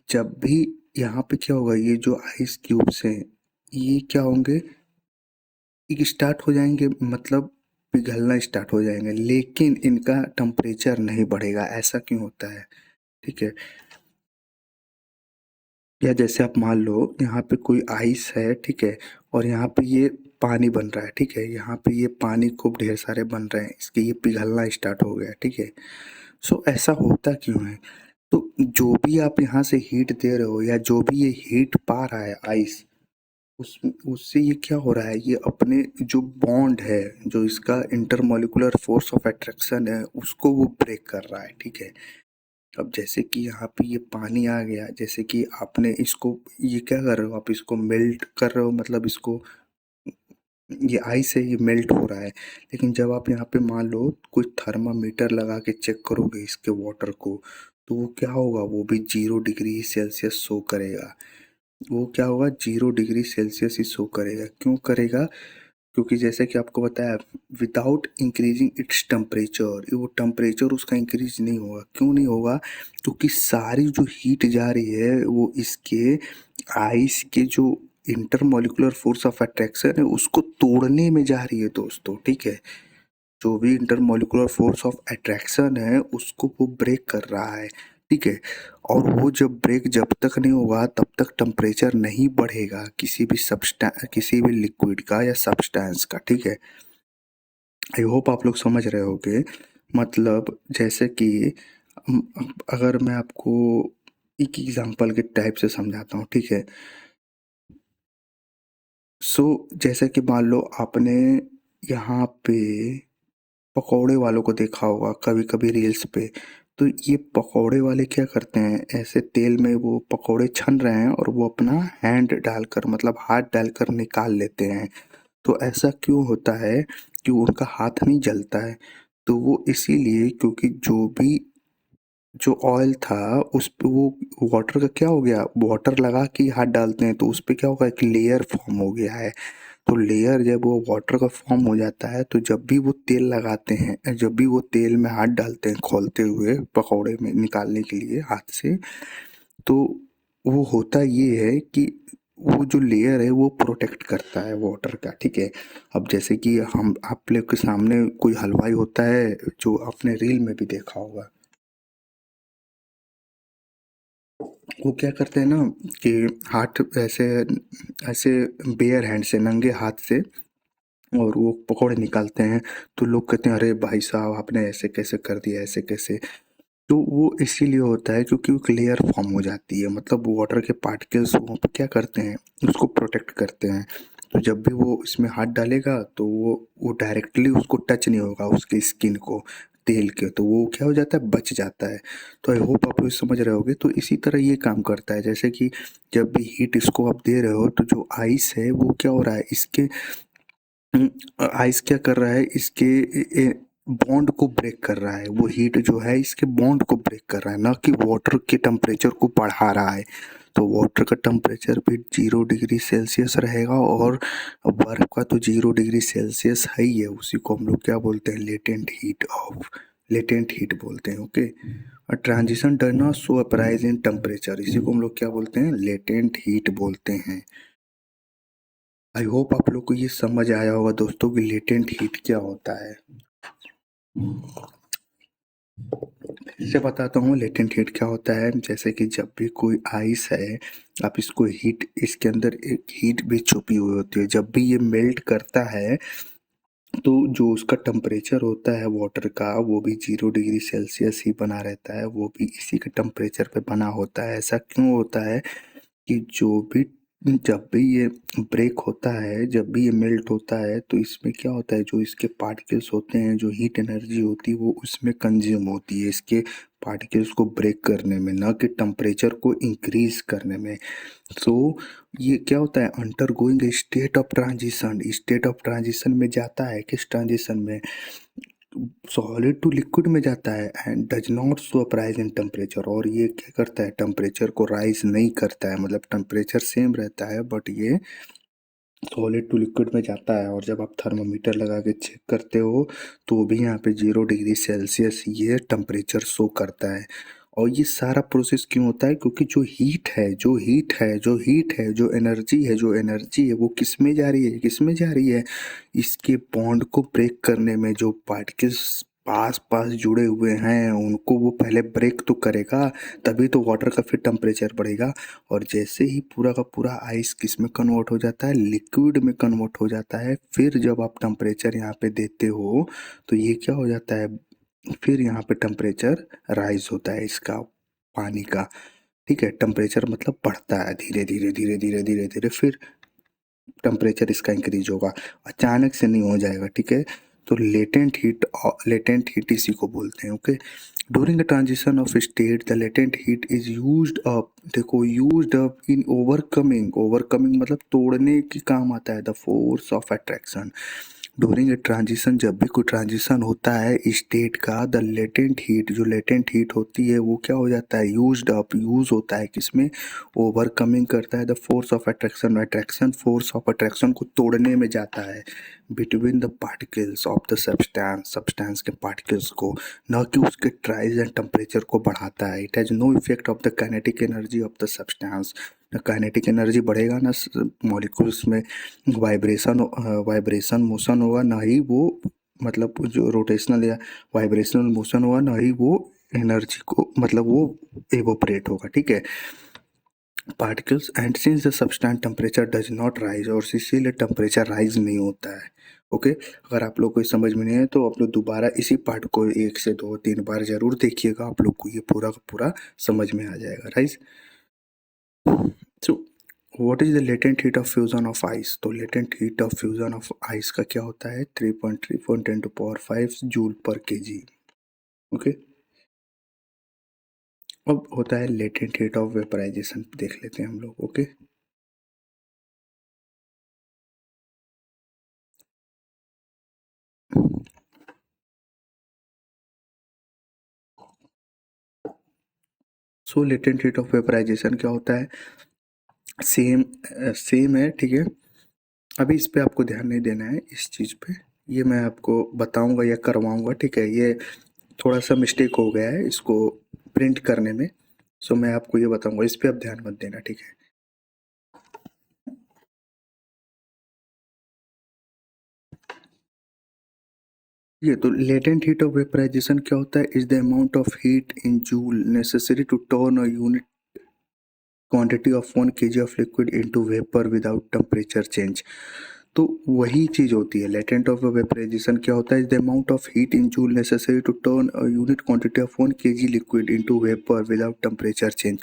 जब भी यहाँ पे क्या होगा, ये जो आइस क्यूब्स हैं ये क्या होंगे, ये स्टार्ट हो जाएंगे, मतलब पिघलना स्टार्ट हो जाएंगे, लेकिन इनका टेम्परेचर नहीं बढ़ेगा। ऐसा क्यों होता है? ठीक है, या जैसे आप मान लो यहाँ पे कोई आइस है, ठीक है, और यहाँ पे ये पानी बन रहा है, ठीक है, यहाँ पे ये पानी खूब ढेर सारे बन रहे हैं, इसके ये पिघलना स्टार्ट हो गया, ठीक है। सो ऐसा होता क्यों है? तो जो भी आप यहाँ से हीट दे रहे हो या जो भी ये हीट पा रहा है आइस, उस उससे ये क्या हो रहा है, ये अपने जो बॉन्ड है, जो इसका इंटरमोलिकुलर फोर्स ऑफ अट्रैक्शन है, उसको वो ब्रेक कर रहा है, ठीक है। अब जैसे कि यहाँ पे ये पानी आ गया, जैसे कि आपने इसको, ये क्या कर रहे हो आप, इसको मेल्ट कर रहे हो, मतलब इसको, ये आइस है, ये मेल्ट हो रहा है। लेकिन जब आप यहाँ पे मान लो कोई थर्मामीटर लगा के चेक करोगे इसके वाटर को, तो वो क्या होगा, वो भी 0 डिग्री सेल्सियस शो करेगा। वो क्या होगा, 0 डिग्री सेल्सियस ही शो करेगा। क्यों करेगा? क्योंकि जैसे कि आपको बताया, विदाउट इंक्रीजिंग इट्स टेम्परेचर, वो टेम्परेचर उसका इंक्रीज नहीं होगा। क्यों नहीं होगा? क्योंकि सारी जो हीट जा रही है वो इसके आइस के जो इंटरमोलिकुलर फोर्स ऑफ अट्रैक्शन है उसको तोड़ने में जा रही है दोस्तों, ठीक है। जो भी इंटरमोलिकुलर फोर्स ऑफ अट्रैक्शन है उसको वो ब्रेक कर रहा है, ठीक है। और वो जब ब्रेक जब तक नहीं होगा तब तक टेम्परेचर नहीं बढ़ेगा किसी भी लिक्विड का या सब्सटेंस का, ठीक है। आई होप आप लोग समझ रहे होगे। मतलब जैसे कि अगर मैं आपको एक एग्जांपल के टाइप से समझाता हूँ, ठीक है। सो जैसे कि मान लो आपने यहाँ पे पकौड़े वालों को देखा होगा कभी कभी रील्स पे। तो ये पकौड़े वाले क्या करते हैं, ऐसे तेल में वो पकौड़े छन रहे हैं और वो अपना हैंड डालकर, मतलब हाथ डालकर निकाल लेते हैं। तो ऐसा क्यों होता है कि उनका हाथ नहीं जलता है? तो वो इसीलिए क्योंकि जो ऑयल था उस पे वो वाटर का क्या हो गया, वाटर लगा के हाथ डालते हैं तो उस पे क्या होगा, एक लेयर फॉर्म हो गया है। तो लेयर जब वो वाटर का फॉर्म हो जाता है तो जब भी वो तेल लगाते हैं, जब भी वो तेल में हाथ डालते हैं खोलते हुए पकौड़े में निकालने के लिए हाथ से, तो वो होता ये है कि वो जो लेयर है वो प्रोटेक्ट करता है वाटर का, ठीक है। अब जैसे कि हम आप लोग के सामने कोई हलवाई होता है जो आपने रील में भी देखा होगा, वो क्या करते हैं ना कि हाथ ऐसे ऐसे बेयर हैंड से, नंगे हाथ से, और वो पकौड़े निकालते हैं। तो लोग कहते हैं अरे भाई साहब आपने ऐसे कैसे कर दिया, ऐसे कैसे? तो वो इसीलिए होता है क्योंकि वो क्लियर फॉर्म हो जाती है, मतलब वाटर के पार्टिकल्स वहाँ पे क्या करते हैं, उसको प्रोटेक्ट करते हैं। तो जब भी वो इसमें हाथ डालेगा तो वो डायरेक्टली उसको टच नहीं होगा, उसकी स्किन को, तेल के, तो वो क्या हो जाता है, बच जाता है। तो आई होप आप लोग समझ रहे होगे। तो इसी तरह ये काम करता है, जैसे कि जब भी हीट इसको आप दे रहे हो तो जो आइस है वो क्या हो रहा है, इसके आइस क्या कर रहा है, इसके बॉन्ड को ब्रेक कर रहा है। वो हीट जो है इसके बॉन्ड को ब्रेक कर रहा है, ना कि वाटर के टेम्परेचर को बढ़ा रहा है। तो वाटर का टेम्परेचर भी 0 डिग्री सेल्सियस रहेगा, और बर्फ का तो 0 डिग्री सेल्सियस है ही है। उसी को हम लोग क्या बोलते हैं, लेटेंट हीट बोलते हैं, ओके। और transition does not show a rise in temperature, इसी को हम लोग क्या बोलते हैं, लेटेंट हीट बोलते हैं। आई होप आप लोग को ये समझ आया होगा दोस्तों कि लेटेंट हीट क्या होता है। इससे बताता हूँ लेटेंट हीट क्या होता है। जैसे कि जब भी कोई आइस है, आप इसको हीट, इसके अंदर एक हीट भी छुपी हुई होती है। जब भी ये मेल्ट करता है तो जो उसका टेम्परेचर होता है वाटर का, वो भी 0 डिग्री सेल्सियस ही बना रहता है, वो भी इसी के टेम्परेचर पे बना होता है। ऐसा क्यों होता है कि जो भी जब भी ये ब्रेक होता है, जब भी ये मेल्ट होता है, तो इसमें क्या होता है, जो इसके पार्टिकल्स होते हैं, जो हीट एनर्जी होती है वो उसमें कंज्यूम होती है इसके पार्टिकल्स को ब्रेक करने में, ना कि टेम्परेचर को इंक्रीज करने में। सो ये क्या होता है, under going state of transition में जाता है। किस ट्रांजिशन में? सॉलिड टू लिक्विड में जाता है, and does not show up rise in temperature. और ये क्या करता है, टेम्परेचर को राइज नहीं करता है, मतलब टेम्परेचर सेम रहता है बट ये सॉलिड टू लिक्विड में जाता है। और जब आप थर्मामीटर लगा के चेक करते हो तो भी यहाँ पे 0 डिग्री सेल्सियस ये टेम्परेचर शो करता है। और ये सारा प्रोसेस क्यों होता है? क्योंकि जो एनर्जी है वो किस में जा रही है? इसके बॉन्ड को ब्रेक करने में। जो पार्टिकल्स पास-पास जुड़े हुए हैं उनको वो पहले ब्रेक तो करेगा, तभी तो वाटर का फिर टेम्परेचर बढ़ेगा। और जैसे ही पूरा का पूरा आइस किस में कन्वर्ट हो जाता है? लिक्विड में कन्वर्ट हो जाता है। फिर जब आप टेम्परेचर यहाँ पे देते हो तो ये क्या हो जाता है? फिर यहाँ पे टेम्परेचर राइज होता है इसका, पानी का। ठीक है, टेम्परेचर मतलब बढ़ता है धीरे धीरे धीरे धीरे धीरे धीरे, फिर टेम्परेचर इसका इंक्रीज होगा, अचानक से नहीं हो जाएगा। ठीक है, तो लेटेंट हीट इसी को बोलते हैं। Okay, during the transition of state the latent heat is used up, देखो यूज्ड अप इन ओवरकमिंग मतलब तोड़ने के काम आता है the force of attraction. During a transition, जब भी कोई ट्रांजिशन होता है स्टेट का, द लेटेंट हीट, जो लेटेंट हीट होती है वो क्या हो जाता है? यूज होता है किसमें? ओवरकमिंग करता है the force of attraction force of attraction को तोड़ने में जाता है between the particles of the substance के पार्टिकल्स को, न कि उसके ट्राइज एंड टेम्परेचर को बढ़ाता है। It has no effect of the kinetic energy of the substance. न काइनेटिक एनर्जी बढ़ेगा, ना मॉलिक्यूल्स में वाइब्रेशन मोशन होगा, ना ही वो मतलब जो रोटेशनल या वाइब्रेशनल मोशन होगा, ना ही वो एनर्जी को मतलब वो एवोपरेट होगा। ठीक है, particles and since the substance temperature does not rise, और इसीलिए टेम्परेचर राइज नहीं होता है। ओके, अगर आप लोग को समझ में नहीं है तो आप लोग दोबारा इसी पार्ट को 1 से 2 3 बार जरूर देखिएगा, आप लोग को ये पूरा का पूरा समझ में आ जाएगा। Rise, so what is the latent heat of fusion of ice? तो latent heat of fusion of ice का क्या होता है? 3.34 जूल पर केजी। ओके, अब होता है लेटेंट हीट ऑफ वेपराइजेशन, देख लेते हैं हम लोग। Okay, so latent heat of vaporisation क्या होता है? सेम है। ठीक है, अभी इस पे आपको ध्यान नहीं देना है, इस चीज़ पे ये मैं आपको बताऊंगा या करवाऊंगा। ठीक है, ये थोड़ा सा मिस्टेक हो गया है इसको प्रिंट करने में, सो मैं आपको ये बताऊंगा, इस पे आप ध्यान मत देना। ठीक है, ये तो लेटेंट हीट ऑफ वेपराइजेशन क्या होता है? Is the amount of heat in joule necessary to turn a unit quantity of 1 kg of liquid into vapour without temperature change. तो वही चीज होती है लेटेंट ऑफ वेपराइजेशन। क्या होता है? The amount of heat in joule necessary to turn a unit quantity of 1 kg liquid into vapour without temperature change.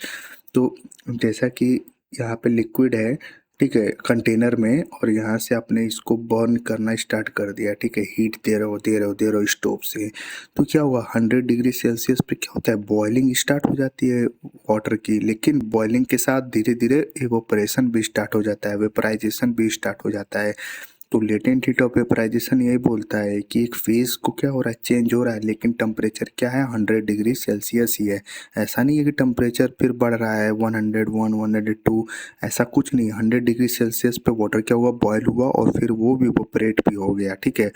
तो जैसा कि यहाँ पे लिक्विड है, ठीक है, कंटेनर में, और यहाँ से आपने इसको बर्न करना स्टार्ट कर दिया। ठीक है, हीट दे रहे हो स्टोव से, तो क्या हुआ? 100 डिग्री सेल्सियस पे क्या होता है? बॉइलिंग स्टार्ट हो जाती है वाटर की, लेकिन बॉइलिंग के साथ धीरे धीरे इवोपरेशन भी स्टार्ट हो जाता है, वेपराइजेशन भी स्टार्ट हो जाता है। तो लेटेंट हीट ऑफ वेपराइजेशन यही बोलता है कि एक फेज को क्या हो रहा है? चेंज हो रहा है, लेकिन टेम्परेचर क्या है? 100 डिग्री सेल्सियस ही है। ऐसा नहीं है कि टेम्परेचर फिर बढ़ रहा है 101 102, ऐसा कुछ नहीं। 100 डिग्री सेल्सियस पे वाटर क्या हुआ? बॉयल हुआ, और फिर वो भी इवोपरेट भी हो गया। ठीक है,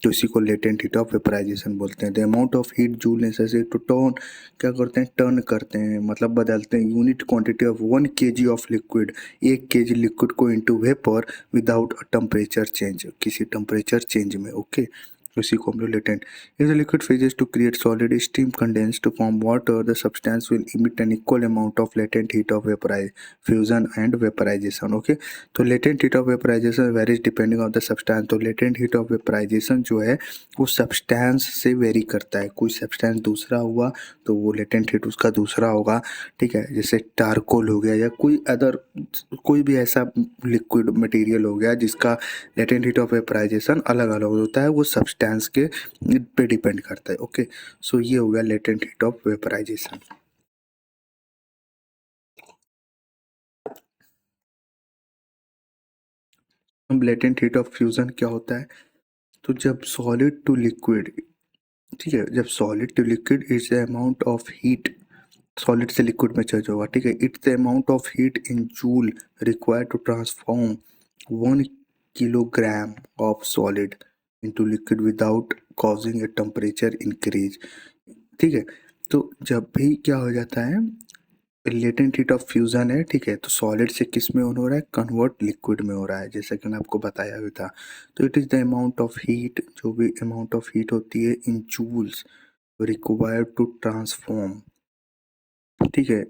तो इसी को लेटेंट हीट ऑफ वेपराइजेशन बोलते हैं। The amount of heat joule necessary to turn, क्या करते हैं? टर्न करते हैं, मतलब बदलते हैं unit quantity of 1 kg of liquid, 1 kg liquid को into vapour without a temperature change, किसी टेम्परेचर चेंज में। ओके, उसी को हम लोग latent. If the liquid phases to create solid, steam condense to form water, the substance will emit an equal amount of latent heat of fusion and vaporization. Okay, तो latent heat of vaporization varies depending on the substance। तो latent heat of vaporization जो है वो substance से very करता है। कोई substance दूसरा हुआ तो वो latent heat उसका दूसरा होगा। ठीक है, जैसे टारकोल हो गया या कोई अदर, कोई भी ऐसा लिक्विड मटेरियल हो गया जिसका लेटेंट हीट ऑफ वेपराइजेशन अलग अलग होता है, वो सब्सटेंस के पे डिपेंड करता है। ओके, सो ये हो गया लेटेंट हीट ऑफ वेपराइजेशन। अब लेटेंट हीट ऑफ फ्यूजन क्या होता है? तो जब सॉलिड टू लिक्विड, ठीक है, जब solid to liquid is the amount of heat, solid से लिक्विड में चेंज होगा। ठीक है, it's the amount of heat in joule required to transform 1 kilogram of solid into liquid without causing a temperature increase. ठीक है, तो जब भी क्या हो जाता है, लेटेंट हीट ऑफ फ्यूजन है, ठीक है, तो सॉलिड से किस में ऑन हो रहा है, कन्वर्ट लिक्विड में हो रहा है, जैसा कि मैंने आपको बताया भी था। तो it is the amount of heat, जो भी अमाउंट ऑफ हीट होती है in joules required to transform, ठीक है,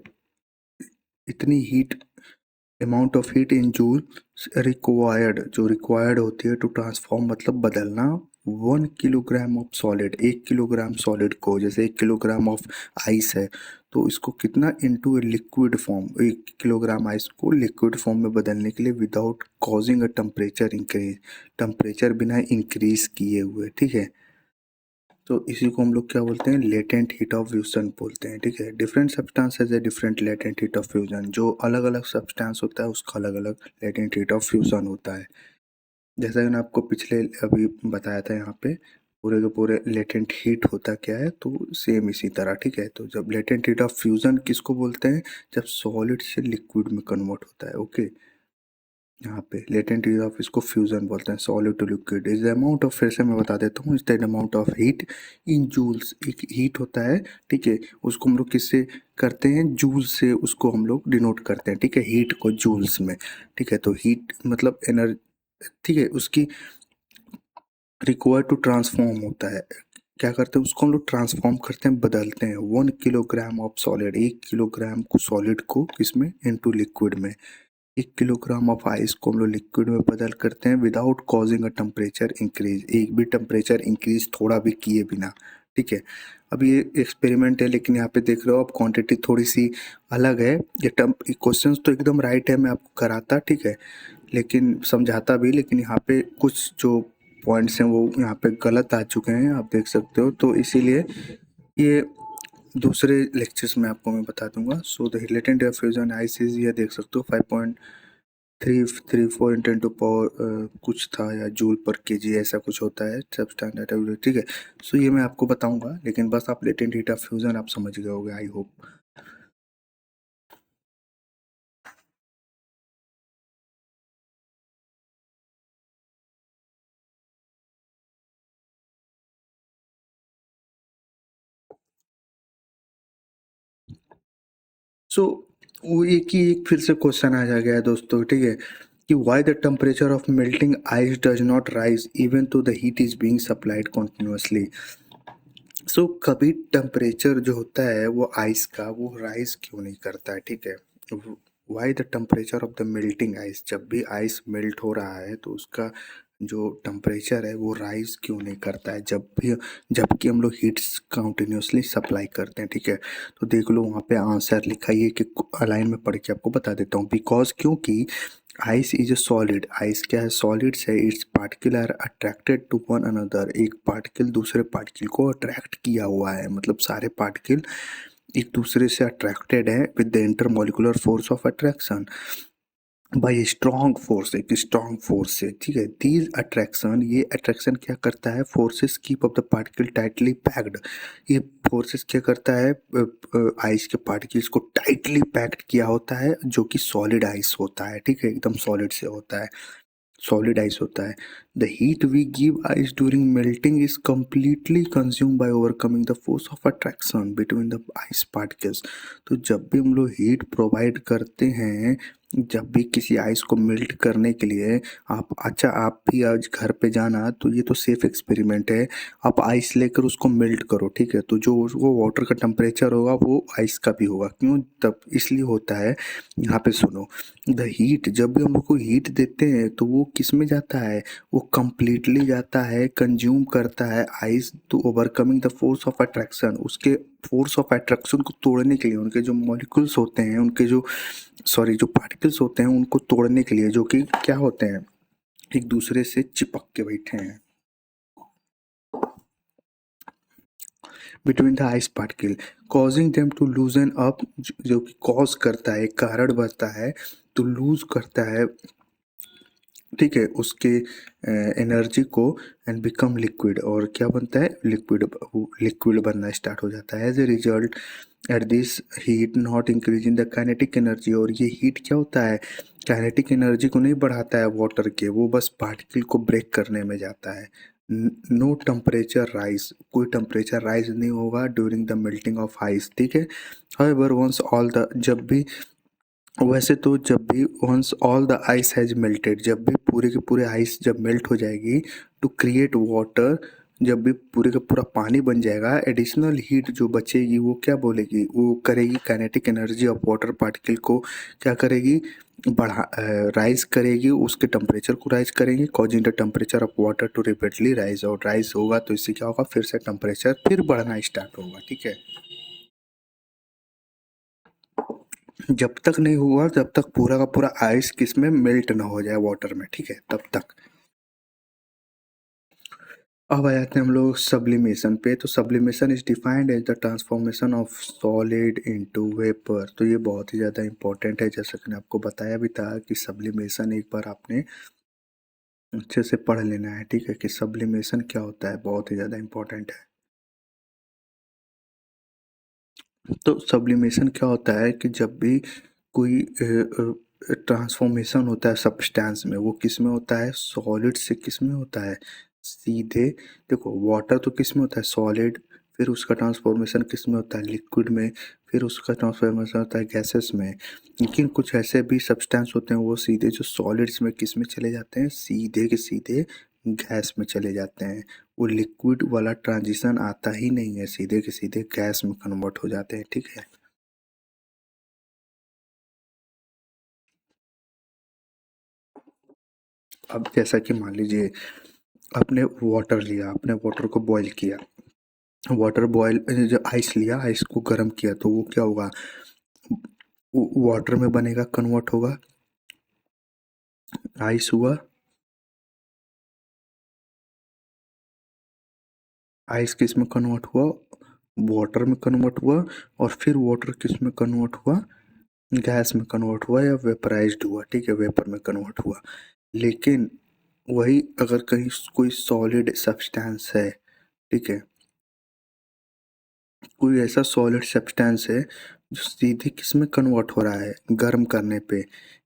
इतनी heat, amount of heat in joule required, जो रिक्वायर्ड होती है टू ट्रांसफॉर्म मतलब बदलना 1 kilogram of solid, 1 kilogram solid को, जैसे 1 किलोग्राम ऑफ आइस है तो इसको कितना into a liquid form, 1 kilogram ice को लिक्विड फॉर्म में बदलने के लिए without causing a temperature increase, temperature बिना इंक्रीज किए हुए, ठीक है। तो इसी को हम लोग क्या बोलते हैं, लेटेंट हीट ऑफ फ्यूजन बोलते हैं, ठीक है। डिफरेंट सब्सटेंसेस है different latent heat of fusion, जो अलग अलग सब्सटेंस होता है उसका अलग अलग लेटेंट हीट ऑफ फ्यूजन होता है। जैसा कि मैंने आपको पिछले अभी बताया था, यहाँ पे पूरे के पूरे लेटेंट हीट होता क्या है, तो सेम इसी तरह, ठीक है। तो जब लेटेंट हीट ऑफ फ्यूजन किसको बोलते हैं, जब सॉलिड से लिक्विड में कन्वर्ट होता है, ओके। यहाँ पे लेटेंट हीट ऑफ, इसको फ्यूजन बोलते हैं, solid to liquid is the amount of, फिर से मैं बता देता हूँ, is the amount of heat in joules, एक हीट होता है, ठीक है, उसको हम लोग किससे करते हैं, जूल से उसको हम लोग डिनोट करते हैं, ठीक है, हीट को जूल्स में, ठीक है। तो हीट मतलब एनर्जी, ठीक है, उसकी रिक्वायर टू ट्रांसफॉर्म होता है, क्या करते हैं उसको हम लोग ट्रांसफॉर्म करते हैं, बदलते हैं 1 किलोग्राम ऑफ सॉलिड, 1 किलोग्राम को सॉलिड को किसमें, इनटू लिक्विड में, 1 किलोग्राम ऑफ आइस को हम लोग लिक्विड में बदल करते हैं without causing a temperature increase, एक भी टेम्परेचर इंक्रीज थोड़ा भी किए बिना, ठीक है। अब ये एक्सपेरिमेंट है, लेकिन यहाँ पे देख रहे हो आप क्वांटिटी थोड़ी सी अलग है, ये क्वेश्चंस तो एकदम राइट है, मैं आपको कराता, ठीक है, लेकिन समझाता भी, लेकिन यहाँ पे कुछ जो पॉइंट्स हैं वो यहाँ पे गलत आ चुके हैं, आप देख सकते हो, तो इसीलिए ये दूसरे लेक्चर्स में आपको मैं बता दूंगा। So the related fusion ice is, ये देख सकते हो 5.334 इंटू पावर कुछ था, या जूल पर केजी ऐसा कुछ होता है सब स्टैंडर्ड, ठीक है। सो ये मैं आपको बताऊंगा, लेकिन बस आप लेटेंट हीट ऑफ फ्यूजन आप समझ गए होगे, आई होप। सो वो एक ही एक फिर से क्वेश्चन आ जा गया है दोस्तों, ठीक है, कि why the temperature of melting ice does not rise even though the heat is being supplied continuously. So कभी टेम्परेचर जो होता है वो आइस का, वो राइज क्यों नहीं करता है, ठीक है। Y the temperature of the melting ice, जब भी आइस मेल्ट हो रहा है तो उसका जो टेम्परेचर है वो राइज क्यों नहीं करता है, जब भी, जबकि हम लोग हीट्स कंटिन्यूसली सप्लाई करते हैं, ठीक है। तो देख लो वहाँ पे आंसर लिखा ही है कि लाइन में पढ़ के आपको बता देता हूँ, बिकॉज क्योंकि ice is a solid, ice क्या है, सॉलिड्स है, its particle are attracted to one another, एक पार्टिकल दूसरे पार्टिकल को अट्रैक्ट किया हुआ है, मतलब सारे पार्टिकल एक दूसरे से अट्रैक्टेड है with the intermolecular force of attraction, bye strong force, एक स्ट्रॉन्ग फोर्स से, ठीक है। दीज अट्रैक्शन, ये अट्रैक्शन क्या करता है, forces keep of the particle tightly packed, ये फोर्सेस क्या करता है, आइस के पार्टिकल्स को टाइटली पैक्ड किया होता है, जो कि सॉलिड आइस होता है, ठीक है, एकदम सॉलिड से होता है, सॉलिड आइस होता है। The heat we give ice during melting is completely consumed by overcoming the force of attraction between the ice particles। तो जब भी हम लोग हीट प्रोवाइड करते हैं, जब भी किसी आइस को मेल्ट करने के लिए, आप, अच्छा आप भी आज घर पे जाना, तो ये तो सेफ एक्सपेरिमेंट है, आप आइस लेकर उसको मेल्ट करो, ठीक है, तो जो वो वाटर का टेम्परेचर होगा वो आइस का भी होगा, क्यों, तब इसलिए होता है, यहाँ पे सुनो, द हीट, जब भी हम लोग को हीट देते हैं तो वो किस में जाता है, वो कंप्लीटली जाता है, कंज्यूम करता है ice to overcoming the force of attraction, उसके फोर्स ऑफ अट्रैक्शन को तोड़ने के लिए, उनके जो मॉलिक्यूल्स होते हैं, उनके जो, सॉरी, जो पार्टिकल्स होते हैं उनको तोड़ने के लिए, जो कि क्या होते हैं, एक दूसरे से चिपक के बैठे हैं between the ice particle, causing them to loosen up, जो कि कॉज करता है, कारण बनता है, तो लूज करता है, ठीक है, उसके एनर्जी को, एंड बिकम लिक्विड, और क्या बनता है, लिक्विड, लिक्विड बनना स्टार्ट हो जाता है, as a result at this heat not increase in the kinetic energy, और ये हीट क्या होता है, काइनेटिक एनर्जी को नहीं बढ़ाता है वाटर के, वो बस पार्टिकल को ब्रेक करने में जाता है, नो टेम्परेचर राइज, कोई टेम्परेचर राइज नहीं होगा during the melting of ice, ठीक है। हाउएवर वंस ऑल द जब भी वैसे तो जब भी once all the ice has melted, जब भी पूरे के पूरे आइस जब मेल्ट हो जाएगी टू क्रिएट वाटर, जब भी पूरे का पूरा पानी बन जाएगा, एडिशनल हीट जो बचेगी वो क्या बोलेगी, वो करेगी kinetic energy of water particle को क्या करेगी, बढ़ा राइज करेगी, उसके टेम्परेचर को राइज करेंगे, causing the temperature of water to repeatedly rise, और राइज होगा तो इससे क्या होगा, फिर से टेम्परेचर फिर बढ़ना स्टार्ट होगा, ठीक है। जब तक नहीं हुआ जब तक पूरा का पूरा आइस किसमें मेल्ट ना हो जाए वाटर में, ठीक है, तब तक। अब आ जाते हैं हम लोग सब्लिमेशन पे। तो sublimation is defined as the transformation of solid into vapour. तो ये बहुत ही ज़्यादा इंपॉर्टेंट है, जैसा कि मैंने आपको बताया भी था कि सब्लिमेशन एक बार आपने अच्छे से पढ़ लेना है, ठीक है, कि सब्लिमेशन क्या होता है, बहुत ही ज़्यादा इंपॉर्टेंट है। तो सब्लिमेशन क्या होता है कि जब भी कोई ट्रांसफॉर्मेशन होता है सब्सटेंस में, वो किस में होता है, सॉलिड से किस में होता है, सीधे। देखो वाटर तो किस में होता है, सॉलिड, फिर उसका ट्रांसफॉर्मेशन किस में होता है, लिक्विड में, फिर उसका ट्रांसफॉर्मेशन होता है गैसेस में। लेकिन कुछ ऐसे भी सब्सटेंस होते हैं वो सीधे जो सॉलिड्स में किस में चले जाते हैं, सीधे के सीधे गैस में चले जाते हैं। वो लिक्विड वाला ट्रांजिशन आता ही नहीं है, सीधे के सीधे गैस में कन्वर्ट हो जाते हैं, ठीक है। अब जैसा कि मान लीजिए आपने वाटर लिया, आपने वाटर को बॉईल किया, वाटर बॉईल जो आइस लिया, आइस को गर्म किया, तो वो क्या होगा, वाटर में बनेगा, कन्वर्ट होगा, आइस हुआ, आइस किस में कन्वर्ट हुआ, वाटर में कन्वर्ट हुआ, और फिर वाटर किस में कन्वर्ट हुआ, गैस में कन्वर्ट हुआ या वेपराइज्ड हुआ, ठीक है, वेपर में कन्वर्ट हुआ। लेकिन वही अगर कहीं कोई सॉलिड सब्सटेंस है, ठीक है, कोई ऐसा सॉलिड सब्सटेंस है जो सीधे किस में कन्वर्ट हो रहा है, गर्म करने पे।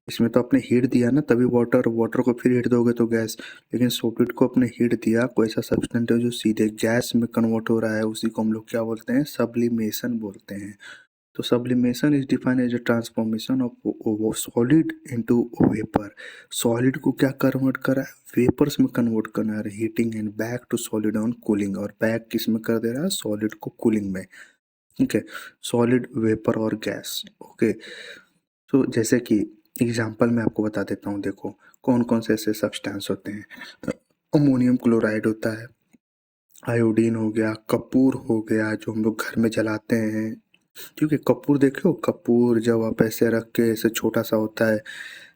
इसमें तो आपने हीट दिया ना, तभी वाटर, वाटर को फिर हीट दोगे तो गैस। लेकिन सॉलिड को आपने हीट दिया, कोई ऐसा सब्सटेंस है जो सीधे गैस में कन्वर्ट हो रहा है, उसी को हम लोग क्या बोलते हैं, सब्लिमेशन बोलते हैं। तो sublimation is defined as a transformation of solid into vapor। Solid को क्या कन्वर्ट करा है, वेपर्स में कन्वर्ट करना है, heating and back to solid on cooling, और बैक किस में कर दे रहा है, सॉलिड को कूलिंग में, ठीक है। सॉलिड, वेपर और गैस, ओके। तो जैसे कि एग्जांपल मैं आपको बता देता हूँ, देखो कौन कौन से ऐसे सब्सटेंस होते हैं। अमोनियम क्लोराइड होता है, आयोडीन हो गया, कपूर हो गया जो हम लोग घर में जलाते हैं, क्योंकि कपूर देखे हो, कपूर जब आप ऐसे रख के ऐसे छोटा सा होता है,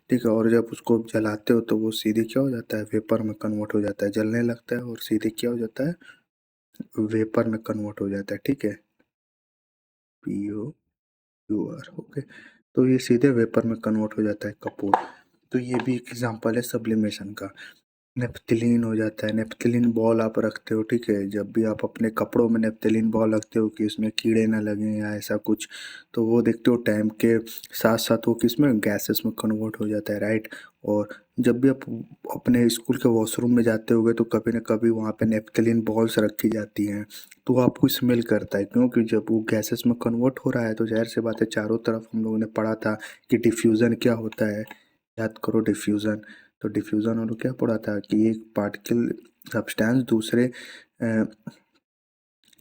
ठीक है, और जब उसको जलाते हो तो वो सीधे क्या हो जाता है, वेपर में कन्वर्ट हो जाता है, जलने लगता है और सीधे क्या हो जाता है, वेपर में कन्वर्ट हो जाता है, ठीक है, पीओ क्यूआर, ओके। तो ये सीधे वेपर में कन्वर्ट हो जाता है कपूर। तो ये भी एक एग्जांपल है सब्लिमेशन का। नेप्थलीन हो जाता है, नेप्थलीन बॉल आप रखते हो, ठीक है, जब भी आप अपने कपड़ों में नेप्थलीन बॉल रखते हो कि उसमें कीड़े ना लगें या ऐसा कुछ, तो वो देखते हो टाइम के साथ साथ वो किसमें, गैसेस में कन्वर्ट हो जाता है, राइट। और जब भी आप अपने स्कूल के वॉशरूम में जाते होगे तो कभी ना कभी वहाँ पे नेप्थलीन बॉल्स रखी जाती हैं, तो वो आपको स्मेल करता है, क्योंकि जब वो गैसेस में कन्वर्ट हो रहा है तो ज़ाहिर सी बात है, चारों तरफ हम लोगों ने पढ़ा था कि डिफ्यूज़न क्या होता है, याद करो डिफ्यूज़न। तो डिफ्यूज़न और क्या पढ़ा था कि एक पार्टिकल सब्सटेंस दूसरे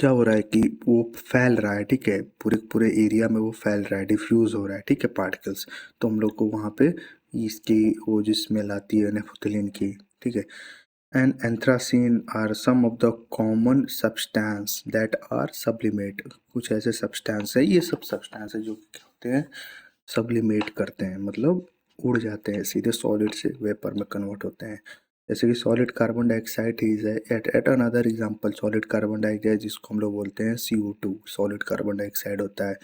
क्या हो रहा है कि वो फैल रहा है, ठीक है, पूरे पूरे एरिया में वो फैल रहा है, डिफ्यूज़ हो रहा है, ठीक है, पार्टिकल्स। तो हम लोग को वहाँ पे इसकी वो जो स्मेल आती है नेफ्थलीन की, ठीक है। And anthracene are some of the common substance that are sublimate. कुछ ऐसे सब्सटेंस है, ये सब सब्सटेंस है जो क्या होते हैं, सब्लिमेट करते हैं, मतलब उड़ जाते हैं, सीधे सॉलिड से वेपर में कन्वर्ट होते हैं। जैसे कि solid carbon dioxide is at another example, solid carbon dioxide जिसको हम लोग बोलते हैं CO2, सॉलिड कार्बन डाइऑक्साइड होता है।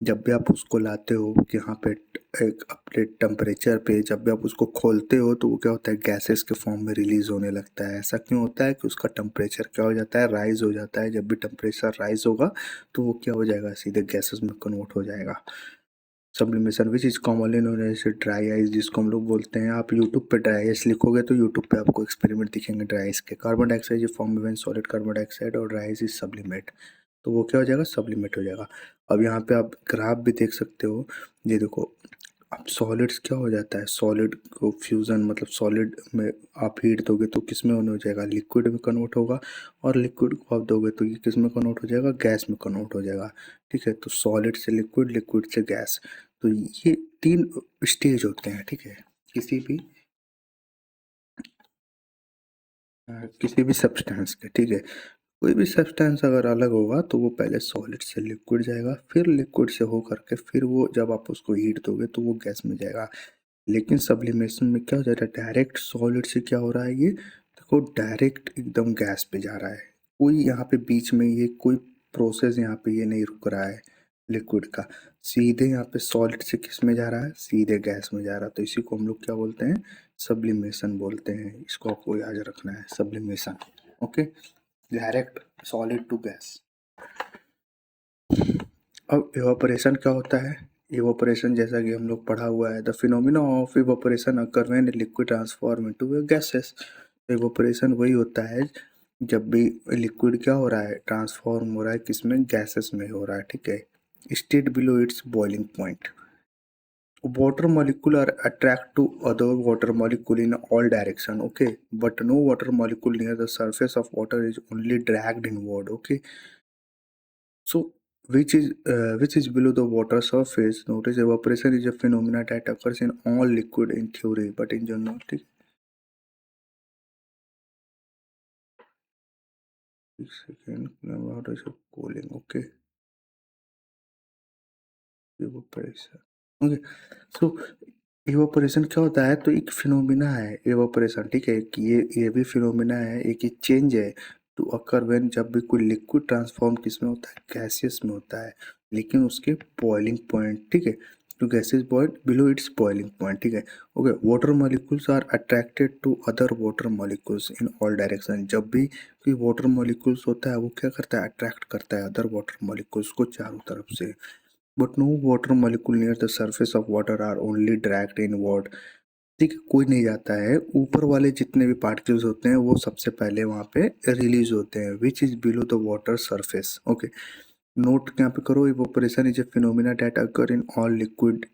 जब भी आप उसको लाते हो यहाँ पे एक अपने टेम्परेचर पे, जब भी आप उसको खोलते हो तो वो क्या होता है, गैसेस के फॉर्म में रिलीज होने लगता है। ऐसा क्यों होता है कि उसका टेम्परेचर क्या हो जाता है, राइज हो जाता है। जब भी टेम्परेचर राइज होगा तो वो क्या हो जाएगा, सीधे गैसेस में कन्वर्ट हो जाएगा। Sublimation which is commonly known as dry ice, जिसको हम लोग बोलते हैं। आप यूट्यूब पे ड्राई आइस लिखोगे तो यूट्यूब पे आपको एक्सपेरिमेंट दिखेंगे ड्राई आइस के। Carbon dioxide is form when solid carbon dioxide और ड्राई आइस इज सब्लिमेट, तो वो क्या हो जाएगा, सब्लिमेट हो जाएगा। अब यहाँ पे आप ग्राफ भी देख सकते हो, ये देखो। अब सॉलिड्स क्या हो जाता है, सॉलिड को फ्यूज़न मतलब सॉलिड में आप हीट दोगे तो किस में हो जाएगा, लिक्विड में कन्वर्ट होगा। और लिक्विड को आप दोगे तो ये किस में कन्वर्ट हो जाएगा, गैस में कन्वर्ट हो जाएगा। ठीक है, तो सॉलिड से लिक्विड, लिक्विड से गैस। तो ये 3 स्टेज होते हैं, ठीक है, किसी भी किसी भी सब्सटेंस के। ठीक है, कोई भी सब्सटेंस अगर अलग होगा तो वो पहले सॉलिड से लिक्विड जाएगा, फिर लिक्विड से हो करके फिर वो जब आप उसको हीट दोगे तो वो गैस में जाएगा। लेकिन सब्लिमेशन में क्या हो जाता है, डायरेक्ट सॉलिड से क्या हो रहा है, ये देखो डायरेक्ट एकदम गैस पे जा रहा है। कोई यहाँ पे बीच में ये कोई प्रोसेस यहाँ पे ये नहीं रुक रहा है लिक्विड का, सीधे यहाँ पे सॉलिड से किस में जा रहा है, सीधे गैस में जा रहा है। तो इसी को हम लोग क्या बोलते हैं, सब्लिमेशन बोलते हैं। इसको आपको याद रखना है, sublimation. Okay, direct solid to gas. अब इवापोरेशन क्या होता है, इवापोरेशन जैसा कि हम लोग पढ़ा हुआ है, the phenomena of evaporation occur when liquid transform into gases. Evaporation वही होता है जब भी लिक्विड क्या हो रहा है, ट्रांसफॉर्म हो रहा है किसमें, गैसेस में हो रहा है। ठीक है, state below its boiling point. Water molecule are attract to other water molecule in all direction, okay, but no water molecule near the surface of water is only dragged inward, okay. So which is below the water surface. Notice evaporation is a phenomena that occurs in all liquid in theory, but in general, ठीक, एक second, what is cooling, okay, evaporation, okay. So evaporation क्या होता है, तो एक phenomena है evaporation, ठीक है, कि ये भी फिनोमिना है, एक ही चेंज है टू अकर व्हेन, जब भी कोई लिक्विड ट्रांसफॉर्म किस में होता है, गैसियस में होता है, लेकिन उसके बॉइलिंग पॉइंट, ठीक है, तो gases boil below its boiling point. ठीक है, okay. Water molecules are attracted to other water molecules in all direction. जब भी कोई वाटर मॉलिक्यूल्स होता है वो क्या करता है, अट्रैक्ट करता है अदर वाटर मॉलिक्यूल्स को चारों तरफ से। But no water molecule near the surface of water are only dragged inward. ठीक है, कोई नहीं जाता है, ऊपर वाले जितने भी पार्टिकल्स होते हैं वो सबसे पहले वहाँ पे रिलीज होते हैं, which is below the water surface. Okay, note यहाँ पे करो, evaporation is a phenomena that occur in all liquid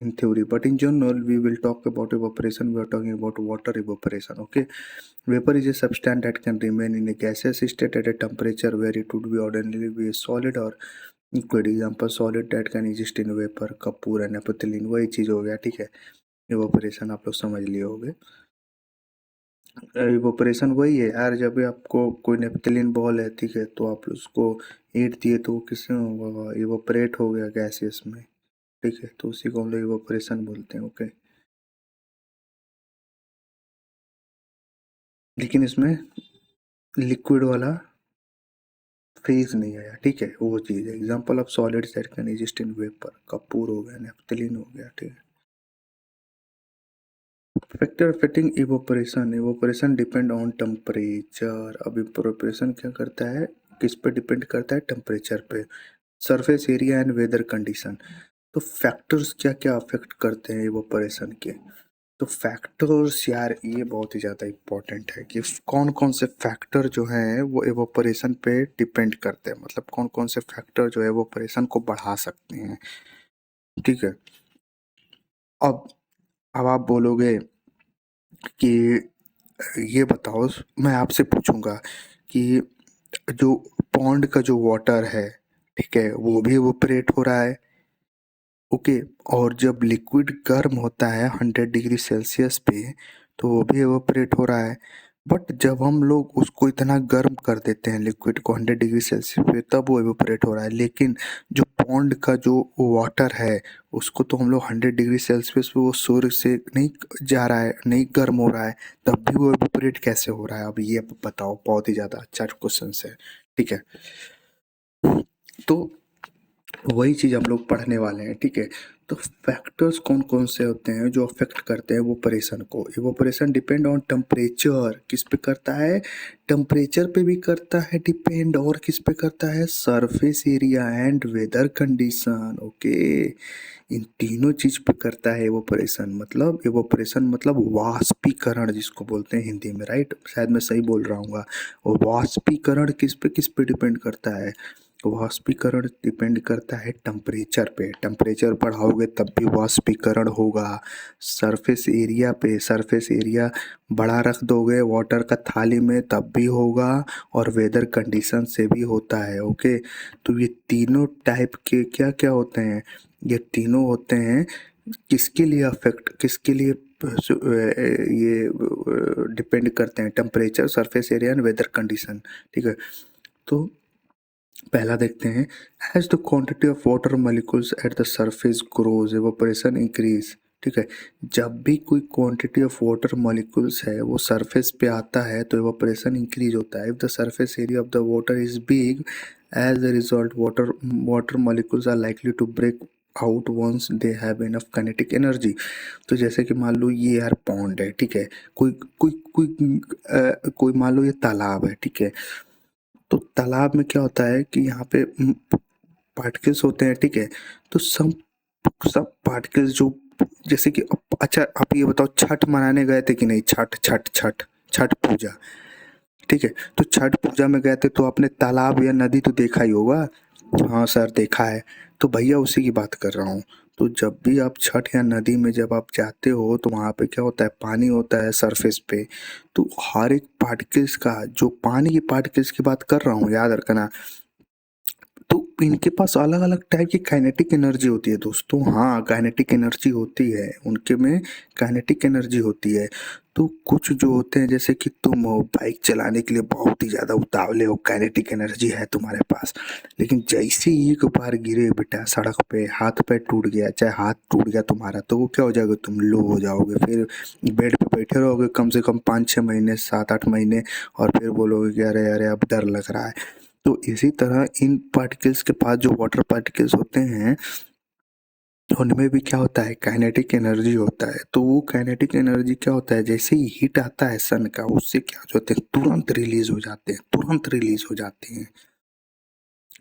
in theory, but in general we will talk about evaporation. We are talking about water evaporation, okay. Vapor is a substance that can remain in a gaseous state at a temperature where it would be ordinarily be a solid or liquid. Example, solid that can exist in vapor, Kapoor and naphthalene, वही चीज हो गया। ठीक है, evaporation आप लोग समझ लिए होंगे। इवोपरेशन वही है यार, जब भी आपको कोई नेपथलीन बॉल है, ठीक है, तो आप उसको हीट दिए तो वो किसमें होगा, इवोपरेट हो गया गैसियस में। ठीक है, तो उसी को हम लोग इवोपरेशन बोलते हैं, ओके। लेकिन इसमें लिक्विड वाला फेज नहीं आया, ठीक है, वो चीज़ है। Example of solids that can exist in vapour, Kapoor हो गया, नेफ्थलीन हो गया। ठीक है, factor affecting evaporation, evaporation depend on temperature. अब इवोपरेशन क्या करता है, किस पे डिपेंड करता है, टेम्परेचर पे, surface area and weather condition. तो फैक्टर्स क्या क्या अफेक्ट करते हैं इवोपरेशन के, तो फैक्टर्स यार ये बहुत ही ज़्यादा इम्पोर्टेंट है कि कौन कौन से फैक्टर जो हैं वो एवोपरेशन पे डिपेंड करते हैं, मतलब कौन कौन से फैक्टर जो है एवोपरेशन को बढ़ा सकते हैं। ठीक है, अब अब आप बोलोगे कि ये बताओ, मैं आपसे पूछूंगा कि जो पॉन्ड का जो वाटर है, ठीक है, वो भी एवोपरेट हो रहा है, ओके। और जब लिक्विड गर्म होता है 100 डिग्री सेल्सियस पे तो वो भी एवोपरेट हो रहा है। बट जब हम लोग उसको इतना गर्म कर देते हैं लिक्विड को 100 डिग्री सेल्सियस पे, तब वो एवोपरेट हो रहा है। लेकिन जो पॉन्ड का जो वाटर है उसको तो हम लोग 100 डिग्री सेल्सियस पे वो सूर्य से नहीं जा रहा है, नहीं गर्म हो रहा है, तब भी वो एवोपरेट कैसे हो रहा है। अब ये बताओ, बहुत ही ज़्यादा अच्छा क्वेश्चन है। ठीक है, तो वही चीज़ हम लोग पढ़ने वाले हैं। ठीक है, तो फैक्टर्स कौन-कौन से होते हैं जो अफ़ेक्ट करते हैं इवेपोरेशन को? इवेपोरेशन डिपेंड ऑन टेम्परेचर, किस पे करता है? टेम्परेचर पे भी करता है डिपेंड, और किस पे करता है? Surface area and weather condition, okay. इन तीनों चीज़ पे करता है इवेपोरेशन। मतलब इवेपोरेशन मतलब वाष्पीकरण जिसको बोलते हैं हिंदी में, राइट? शायद मैं सही बोल रहा हूँगा। और वाष्पीकरण किस पे डिपेंड करता है? वाष्पीकरण डिपेंड करता है टेम्परेचर पे। टेम्परेचर बढ़ाओगे तब भी वाष्पीकरण होगा। सरफेस एरिया बड़ा रख दोगे वाटर का थाली में तब भी होगा, और वेदर कंडीशन से भी होता है, ओके। तो ये तीनों टाइप के क्या क्या होते हैं? ये तीनों होते हैं किसके लिए अफेक्ट, किसके लिए ये डिपेंड करते हैं? Temperature, surface area and weather condition, ठीक है। तो पहला देखते हैं, as the quantity of water molecules at the surface grows evaporation increase, ठीक है। जब भी कोई क्वांटिटी ऑफ वाटर मॉलिक्यूल्स है वो सरफेस पे आता है तो इवेपोरेशन इंक्रीज होता है। If the surface area of the water is big, as the result water molecules are likely to break out once they have enough kinetic energy. तो जैसे कि मान लो ये यार पॉन्ड है, ठीक है। कोई कोई कोई कोई मान लो ये तालाब है, ठीक है। तो तालाब में क्या होता है कि यहाँ पे पार्टिकल्स होते हैं, ठीक है। तो सब सब पार्टिकल्स जो, जैसे कि अच्छा आप ये बताओ, छठ मनाने गए थे कि नहीं? छठ छठ छठ छठ पूजा, ठीक है। तो छठ पूजा में गए थे तो आपने तालाब या नदी तो देखा ही होगा। हाँ सर देखा है। तो भैया उसी की बात कर रहा हूँ। तो जब भी आप छठ या नदी में जब आप जाते हो तो वहाँ पे क्या होता है? पानी होता है सरफेस पे। तो हर एक पार्टिकल्स का, जो पानी की पार्टिकल्स की बात कर रहा हूँ याद रखना, तो इनके पास अलग अलग टाइप की काइनेटिक एनर्जी होती है दोस्तों। हाँ काइनेटिक एनर्जी होती है उनके में, काइनेटिक एनर्जी होती है। तो कुछ जो होते हैं, जैसे कि तुम हो बाइक चलाने के लिए बहुत ही ज़्यादा उतावले हो, काइनेटिक एनर्जी है तुम्हारे पास, लेकिन जैसे ही एक बार गिरे बेटा सड़क पे, हाथ पैर टूट गया, चाहे हाथ टूट गया तुम्हारा, तो वो क्या हो जाएगा? तुम लो हो जाओगे, फिर बेड पे बैठे रहोगे कम से कम 5-6 महीने, 7-8 महीने, और फिर बोलोगे कि अरे अरे अब डर लग रहा है। तो इसी तरह इन पार्टिकल्स के पास जो वाटर पार्टिकल्स होते हैं उनमें भी क्या होता है? काइनेटिक एनर्जी होता है। तो वो काइनेटिक एनर्जी क्या होता है? जैसे ही हीट आता है सन का, उससे क्या हो जाते हैं? तुरंत रिलीज हो जाते हैं, तुरंत रिलीज हो जाते हैं,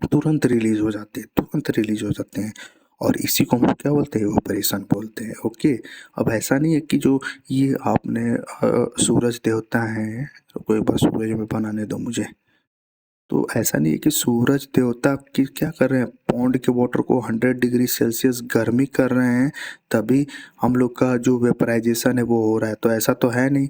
तुरंत रिलीज हो जाते हैं, तुरंत रिलीज हो जाते हैं। और इसी को हम क्या बोलते हैं? इवेपोरेशन बोलते हैं, ओके। अब ऐसा नहीं है कि जो ये आपने सूरज देवता हैं, तो कोई बार सूरज में बनाने दो मुझे। तो ऐसा नहीं है कि सूरज देवता की क्या कर रहे हैं? पौंड के वाटर को 100 डिग्री सेल्सियस गर्मी कर रहे हैं, तभी हम लोग का जो वेपराइजेशन है वो हो रहा है। तो ऐसा तो है नहीं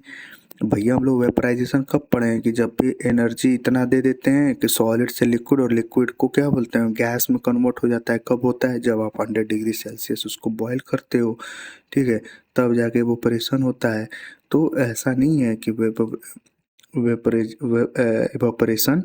भैया। हम लोग वेपराइजेशन कब पढ़े हैं? कि जब भी एनर्जी इतना दे देते हैं कि सॉलिड से लिक्विड, और लिक्विड को क्या बोलते हैं? गैस में कन्वर्ट हो जाता है। कब होता है? जब आप 100 डिग्री सेल्सियस उसको बॉयल करते हो, ठीक है। तब जाके इवेपोरेशन होता है। तो ऐसा नहीं है कि इवेपोरेशन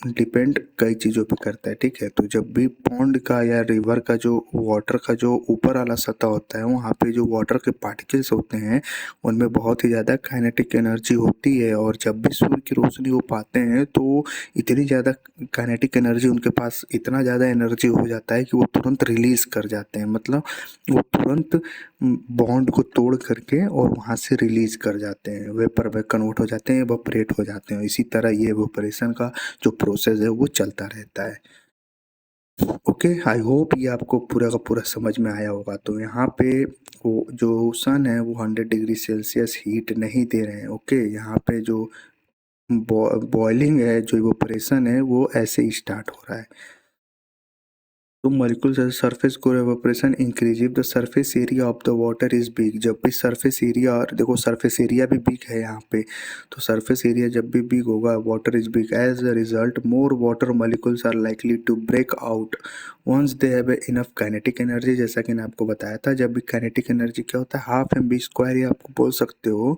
डिपेंड कई चीज़ों पे करता है, ठीक है। तो जब भी पॉन्ड का या रिवर का जो वाटर का जो ऊपर वाला सतह होता है, वहाँ पे जो वाटर के पार्टिकल्स होते हैं उनमें बहुत ही ज़्यादा काइनेटिक एनर्जी होती है। और जब भी सूर्य की रोशनी वो पाते हैं तो इतनी ज़्यादा काइनेटिक एनर्जी उनके पास, इतना ज़्यादा एनर्जी हो जाता है कि वो तुरंत रिलीज कर जाते हैं। मतलब वो तुरंत बॉन्ड को तोड़ करके और वहाँ से रिलीज कर जाते हैं, वेपर में कन्वर्ट हो जाते हैं, इवेपोरेट हो जाते हैं। इसी तरह ये इवेपोरेशन का जो प्रोसेस है वो चलता रहता है। ओके, आई होप ये आपको पूरा का पूरा समझ में आया होगा। तो यहाँ पे वो जो सन है वो 100 डिग्री सेल्सियस हीट नहीं दे रहे हैं, ओके। यहाँ पे जो बॉइलिंग है, जो इवेपोरेशन है, वो ऐसे ही स्टार्ट हो रहा है। तो मॉलिक्यूल्स एज सरफेस को evaporation increase if the surface area of the water is big. जब भी सरफेस एरिया, और देखो सरफेस एरिया भी बिग है यहाँ पे, तो सरफेस एरिया जब भी बिग होगा, water is big, as a result more water molecules are likely to break out once they have enough kinetic energy. जैसा कि मैंने आपको बताया था, जब भी काइनेटिक एनर्जी क्या होता है? हाफ एम बी स्क्वायर, या आपको बोल सकते हो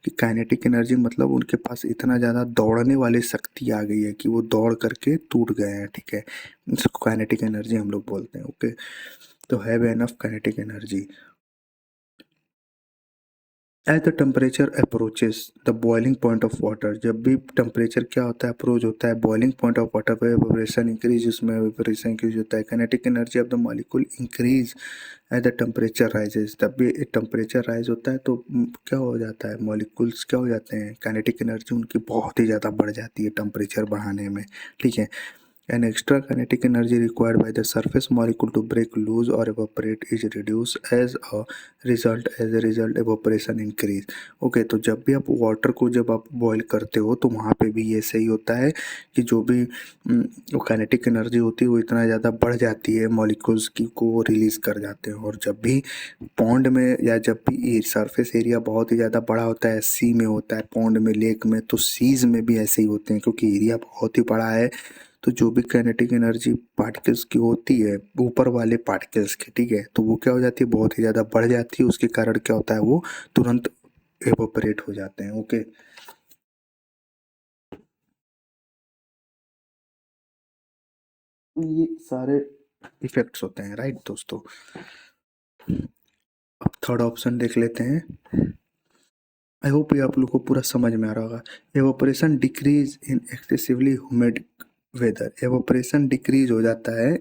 कि काइनेटिक एनर्जी मतलब उनके पास इतना ज़्यादा दौड़ने वाली शक्ति आ गई है कि वो दौड़ करके टूट गए हैं, ठीक है। इसको काइनेटिक एनर्जी हम लोग बोलते हैं, ओके। तो have enough kinetic energy. As the temperature approaches the boiling point of water, जब भी टेम्परेचर क्या होता है, अप्रोच होता है बॉइलिंग पॉइंट ऑफ वाटर पे, वेपोरेशन इंक्रीज, उसमें वेपोरेशन इंक्रीज होता है। Kinetic energy of the molecule increase as the temperature rises, तब भी टेम्परेचर राइज होता है तो क्या हो जाता है, मॉलिक्यूल्स क्या हो जाते हैं, काइनेटिक एनर्जी उनकी बहुत ही ज़्यादा बढ़ जाती है टेम्परेचर बढ़ाने में, ठीक है। An extra kinetic energy required by the surface molecule to break loose or evaporate is reduced as a result evaporation increase। Okay, तो जब भी आप वाटर को जब आप बॉईल करते हो तो वहाँ पे भी ये सही होता है कि जो भी वो काइनेटिक एनर्जी होती है वो इतना ज़्यादा बढ़ जाती है, मॉलिक्यूल्स की को वो रिलीज़ कर जाते हैं। और जब भी पॉन्ड में या जब भी सरफेस एरिया बहुत ही ज़्यादा बड़ा होता है, सी में होता है, पॉन्ड में, लेक में, तो सीज में भी ऐसे ही होते हैं क्योंकि एरिया बहुत ही बड़ा है। तो जो भी काइनेटिक एनर्जी पार्टिकल्स की होती है, ऊपर वाले पार्टिकल्स की, ठीक है, तो वो क्या हो जाती है, बहुत ही ज़्यादा बढ़ जाती है। उसके कारण क्या होता है, वो तुरंत एवोपरेट हो जाते हैं। ओके, ये सारे इफेक्ट्स होते हैं, राइट दोस्तों। अब थर्ड ऑप्शन देख लेते हैं। आई होप ये आप लोग को पूरा समझ में आ रहा होगा। Evaporation decrease in excessively humid weather, evaporation decrease हो जाता है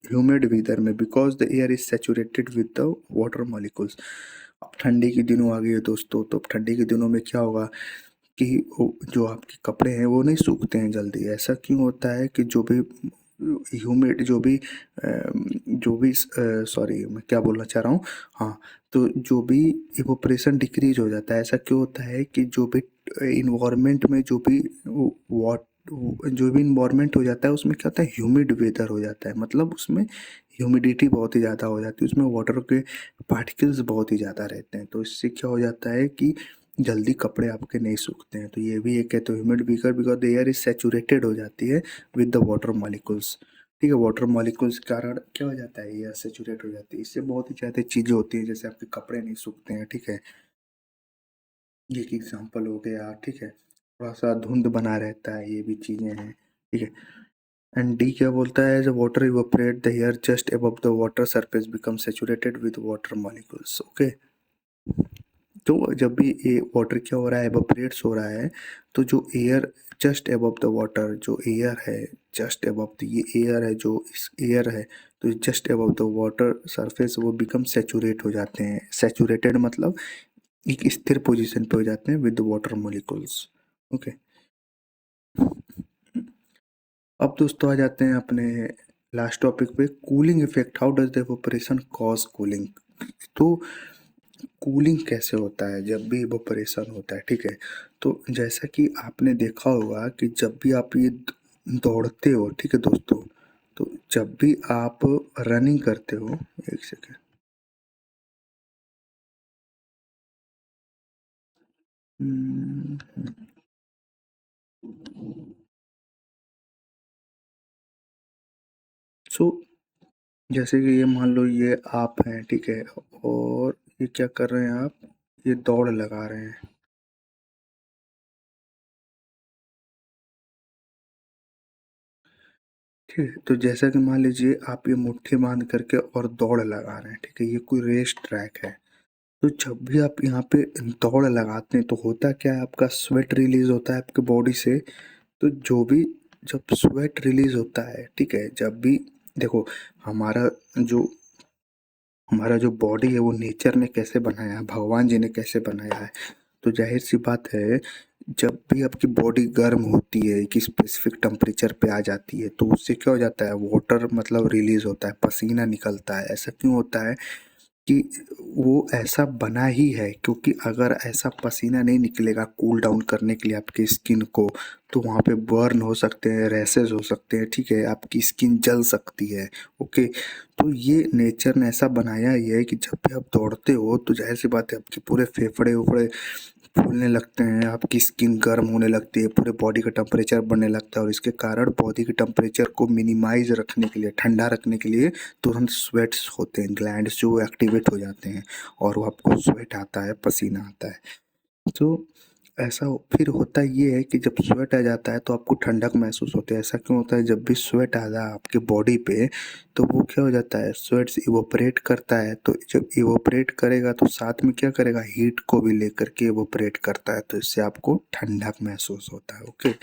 ह्यूमिड वेदर में because the air is saturated with the water molecules. अब ठंडी के दिनों आ गए दोस्तों, तो अब ठंडी के दिनों में क्या होगा कि जो आपके कपड़े हैं वो नहीं सूखते हैं जल्दी। ऐसा क्यों होता है कि जो भी ह्यूमिड, जो भी सॉरी मैं क्या बोलना चाह रहा हूँ, हाँ, तो जो भी इवोपरेशन डिक्रीज हो जाता है, ऐसा क्यों होता है कि जो भी इन्वायरमेंट में वाट जो भी इन्वायरमेंट हो जाता है उसमें क्या होता है, ह्यूमिड वेदर हो जाता है, मतलब उसमें ह्यूमिडिटी बहुत ही ज़्यादा हो जाती है, उसमें वाटर के पार्टिकल्स बहुत ही ज़्यादा रहते हैं, तो इससे क्या हो जाता है कि जल्दी कपड़े आपके नहीं सूखते हैं। तो ये भी एक है, तो humid weaker because the air is saturated हो जाती है विद द वाटर मॉलिक्यूल्स, ठीक है। वाटर मॉलिक्यूल्स के कारण क्या हो जाता है, एयर सेचुरेट हो जाती है, इससे बहुत ही ज़्यादा चीज़ें होती हैं, जैसे आपके कपड़े नहीं सूखते हैं, ठीक है। ये एक एग्जाम्पल हो गया, ठीक है। थोड़ा सा धुंध बना रहता है, ये भी चीज़ें हैं, ठीक है। एंड डी क्या बोलता है, जब water evaporate the air just above the water surface become saturated with water molecules. Okay, तो जब भी ये वाटर क्या हो रहा है, एवोपरेट्स हो रहा है, तो जो air just above the water, जो एयर है जस्ट अबव, ये एयर है, जो इस एयर है, तो just above the water surface वो बिकम सेचुरेट हो जाते हैं। सेचुरेटेड मतलब एक स्थिर पोजीशन पे हो जाते हैं विद वाटर मॉलिक्यूल्स। ओके, अब दोस्तों आ जाते हैं अपने लास्ट टॉपिक पे, cooling effect, how does the evaporation cause cooling. तो कूलिंग कैसे होता है जब भी इवेपोरेशन होता है, ठीक है। तो जैसा कि आपने देखा होगा कि जब भी आप ये दौड़ते हो, ठीक है दोस्तों, तो जब भी आप रनिंग करते हो, एक सेकेंड, सो जैसे कि ये मान लो ये आप हैं, ठीक है, और ये क्या कर रहे हैं आप, ये दौड़ लगा रहे हैं, ठीक है। तो जैसा कि मान लीजिए आप ये मुट्ठी बांध करके और दौड़ लगा रहे हैं, ठीक है, ये कोई रेस ट्रैक है। तो जब भी आप यहाँ पे दौड़ लगाते हैं तो होता क्या है, आपका स्वेट रिलीज होता है आपके बॉडी से। तो जो भी जब स्वेट रिलीज होता है, ठीक है, जब भी देखो, हमारा जो हमारा जो बॉडी है वो नेचर ने कैसे बनाया है, भगवान जी ने कैसे बनाया है। तो जाहिर सी बात है, जब भी आपकी बॉडी गर्म होती है, एक स्पेसिफिक टेम्परेचर पे आ जाती है, तो उससे क्या हो जाता है, वाटर मतलब रिलीज होता है, पसीना निकलता है। ऐसा क्यों होता है कि वो ऐसा बना ही है, क्योंकि अगर ऐसा पसीना नहीं निकलेगा कूल डाउन करने के लिए आपकी स्किन को, तो वहाँ पे बर्न हो सकते हैं, रैसेस हो सकते हैं, ठीक है, आपकी स्किन जल सकती है। ओके, तो ये नेचर ने ऐसा बनाया ही है कि जब भी आप दौड़ते हो तो जाहिर सी बात है आपके पूरे फेफड़े उफड़े फूलने लगते हैं, आपकी स्किन गर्म होने लगती है, पूरे बॉडी का टेम्परेचर बढ़ने लगता है, और इसके कारण बॉडी के टेम्परेचर को मिनिमाइज रखने के लिए, ठंडा रखने के लिए तुरंत स्वेट्स होते हैं, ग्लैंड्स जो एक्टिवेट हो जाते हैं और वो आपको स्वेट आता है, पसीना आता है। तो ऐसा फिर होता ये है कि जब स्वेट आ जाता है तो आपको ठंडक महसूस होती है। ऐसा क्यों होता है? जब भी स्वेट आता है आपके बॉडी पे तो वो क्या हो जाता है, स्वेट्स इवोपरेट करता है। तो जब इवोपरेट करेगा तो साथ में क्या करेगा, हीट को भी लेकर के इवोपरेट करता है, तो इससे आपको ठंडक महसूस होता है। Okay,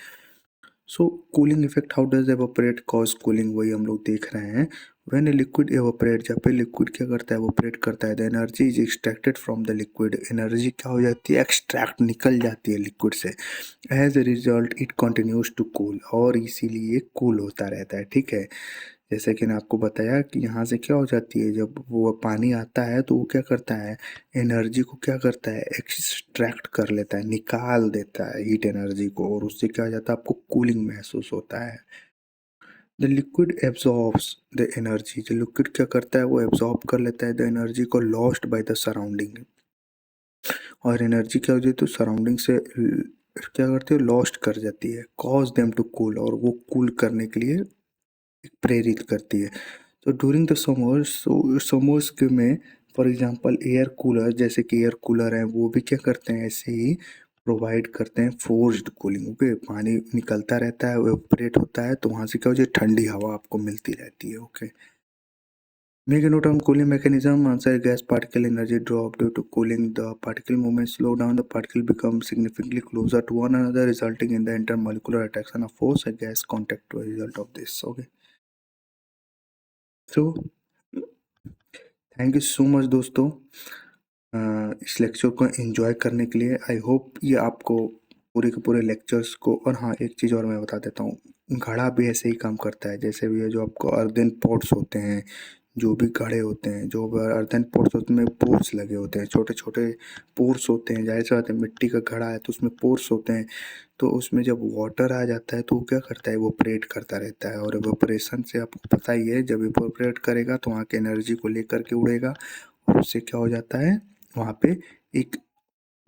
so cooling effect, how does evaporate cause cooling, वही हम लोग देख रहे हैं। व्हेन ए लिक्विड एवोपरेट, जब पे लिक्विड क्या करता है, एवोपरेट करता है, the energy is extracted from the liquid, energy क्या हो जाती है, एक्सट्रैक्ट निकल जाती है लिक्विड से। As a result it continues to cool, और इसीलिए कूल होता रहता है। ठीक है, जैसे कि मैंने आपको बताया कि यहाँ से क्या हो जाती है, जब वो पानी आता है तो वो क्या करता है, एनर्जी को क्या करता है, एक्सट्रैक्ट कर लेता है, निकाल देता है हीट एनर्जी को, और उससे क्या हो जाता है, आपको कूलिंग महसूस होता है। The liquid absorbs the energy, जो लिक्विड क्या करता है, वो एब्जॉर्ब कर लेता है द एनर्जी को लॉस्ट बाय द सराउंडिंग, और एनर्जी क्या हो जाती है तो सराउंडिंग से क्या करती है, लॉस्ट कर जाती है। कॉज देम टू कूल, और वो कूल करने के लिए प्रेरित करती है। तो ड्यूरिंग द समर्स, समर्स के में फॉर एग्जांपल एयर कूलर, जैसे कि एयर कूलर है, वो भी क्या करते हैं, ऐसे ही प्रोवाइड करते हैं फोर्स्ड कूलिंग। ओके, पानी निकलता रहता है, वेपोरेट होता है, तो वहाँ से क्या हो जाए, ठंडी हवा आपको मिलती रहती है। Okay, make a note on cooling mechanism. Answer: gas particle energy drop due to cooling. The particle movement slow down. The particle become significantly closer to one another, resulting in the intermolecular attraction of force and gas contact to a result of this. Okay. So thank you so much दोस्तों, इस lecture को enjoy करने के लिए। I hope ये आपको पूरे के पूरे लेक्चर्स को, और हाँ एक चीज़ और मैं बता देता हूँ, घड़ा भी ऐसे ही काम करता है। जैसे भी ये जो आपको अर्दन पॉट्स होते हैं, जो भी घड़े होते हैं, जो अर्दन पॉट्स होते हैं, पोर्स लगे होते हैं, छोटे छोटे पोर्स होते हैं। जाहिर सी बात है, मिट्टी का घड़ा है तो उसमें पोर्स होते हैं, तो उसमें जब वाटर आ जाता है तो वो क्या करता है, इवोपरेट करता रहता है, और इवोपरेशन से आपको पता ही है, जब इवोपरेट करेगा तो वहाँ की एनर्जी को लेकर के उड़ेगा, और उससे क्या हो जाता है, वहाँ पे एक,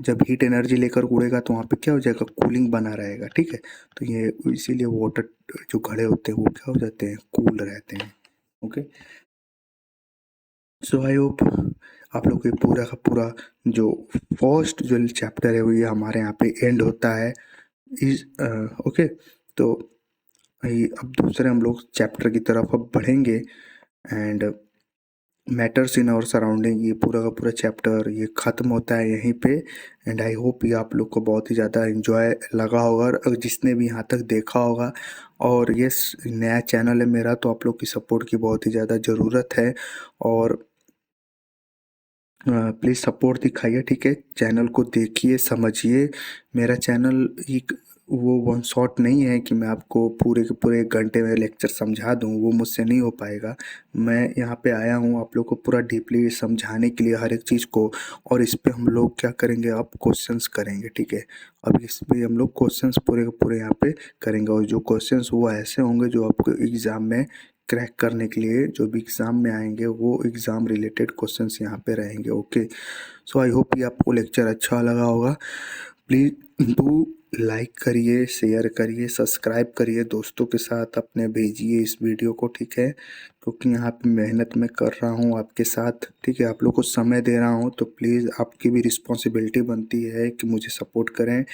जब हीट एनर्जी लेकर उड़ेगा तो वहाँ पे क्या हो जाएगा, कूलिंग बना रहेगा। ठीक है, तो ये इसीलिए वाटर जो घड़े होते हैं वो क्या हो जाते हैं, कूल रहते हैं। ओके, सो आई होप आप लोग को पूरा का पूरा जो फर्स्ट जो चैप्टर है वो ये हमारे यहाँ पे एंड होता है इस ओके। तो अब दूसरे हम लोग चैप्टर की तरफ अब बढ़ेंगे, and matters in our surrounding, ये पूरा का पूरा चैप्टर ये ख़त्म होता है यहीं पे। एंड आई होप ये आप लोग को बहुत ही ज़्यादा इन्जॉय लगा होगा, और जिसने भी यहाँ तक देखा होगा। और ये नया चैनल है मेरा, तो आप लोग की सपोर्ट की बहुत ही ज़्यादा ज़रूरत है, और प्लीज़ सपोर्ट दिखाइए। ठीक है, चैनल को देखिए, समझिए। मेरा चैनल एक वो वन शॉट नहीं है कि मैं आपको पूरे के पूरे 1 घंटे में लेक्चर समझा दूँ, वो मुझसे नहीं हो पाएगा। मैं यहाँ पे आया हूँ आप लोग को पूरा डीपली समझाने के लिए हर एक चीज़ को, और इस पे हम लोग क्या करेंगे, अब क्वेश्चंस करेंगे। ठीक है, अब इस पे हम लोग क्वेश्चंस पूरे के पूरे यहाँ पे करेंगे, और जो क्वेश्चंस वो ऐसे होंगे जो आपको एग्ज़ाम में क्रैक करने के लिए, जो भी एग्ज़ाम में आएंगे वो एग्ज़ाम रिलेटेड क्वेश्चंस यहाँ पे रहेंगे। ओके, सो आई होप ये आपको लेक्चर अच्छा लगा होगा। प्लीज़ डू लाइक करिए, शेयर करिए, सब्सक्राइब करिए, दोस्तों के साथ अपने भेजिए इस वीडियो को। ठीक है, क्योंकि यहाँ पे मेहनत मैं कर रहा हूँ आपके साथ। ठीक है, आप लोग को समय दे रहा हूँ, तो प्लीज़ आपकी भी रिस्पॉन्सिबिलिटी बनती है कि मुझे सपोर्ट करें।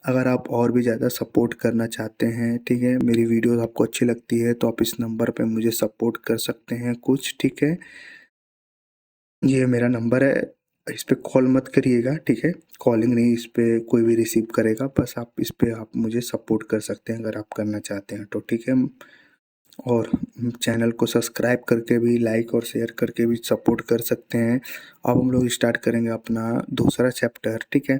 अगर आप और भी ज़्यादा सपोर्ट करना चाहते हैं, ठीक है, मेरी वीडियोस आपको अच्छी लगती है, तो आप इस नंबर पे मुझे सपोर्ट कर सकते हैं कुछ। ठीक है, ये मेरा नंबर है, इस पे कॉल मत करिएगा। ठीक है, कॉलिंग नहीं, इस पे कोई भी रिसीव करेगा, बस आप इस पे आप मुझे सपोर्ट कर सकते हैं अगर आप करना चाहते हैं तो। ठीक है, और चैनल को सब्सक्राइब करके भी, लाइक और शेयर करके भी सपोर्ट कर सकते हैं। अब हम लोग स्टार्ट करेंगे अपना दूसरा चैप्टर, ठीक है,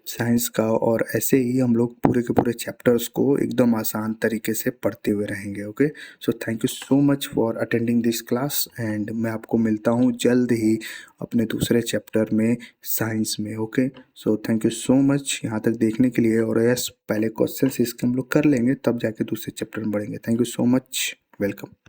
साइंस का, और ऐसे ही हम लोग पूरे के पूरे चैप्टर्स को एकदम आसान तरीके से पढ़ते हुए रहेंगे। Okay, so thank you so much for attending this class, and मैं आपको मिलता हूँ जल्द ही अपने दूसरे चैप्टर में, साइंस में। Okay, so thank you so much यहाँ तक देखने के लिए, और यस पहले क्वेश्चन इसके हम लोग कर लेंगे, तब जाके दूसरे चैप्टर में बढ़ेंगे। Thank you so much, welcome.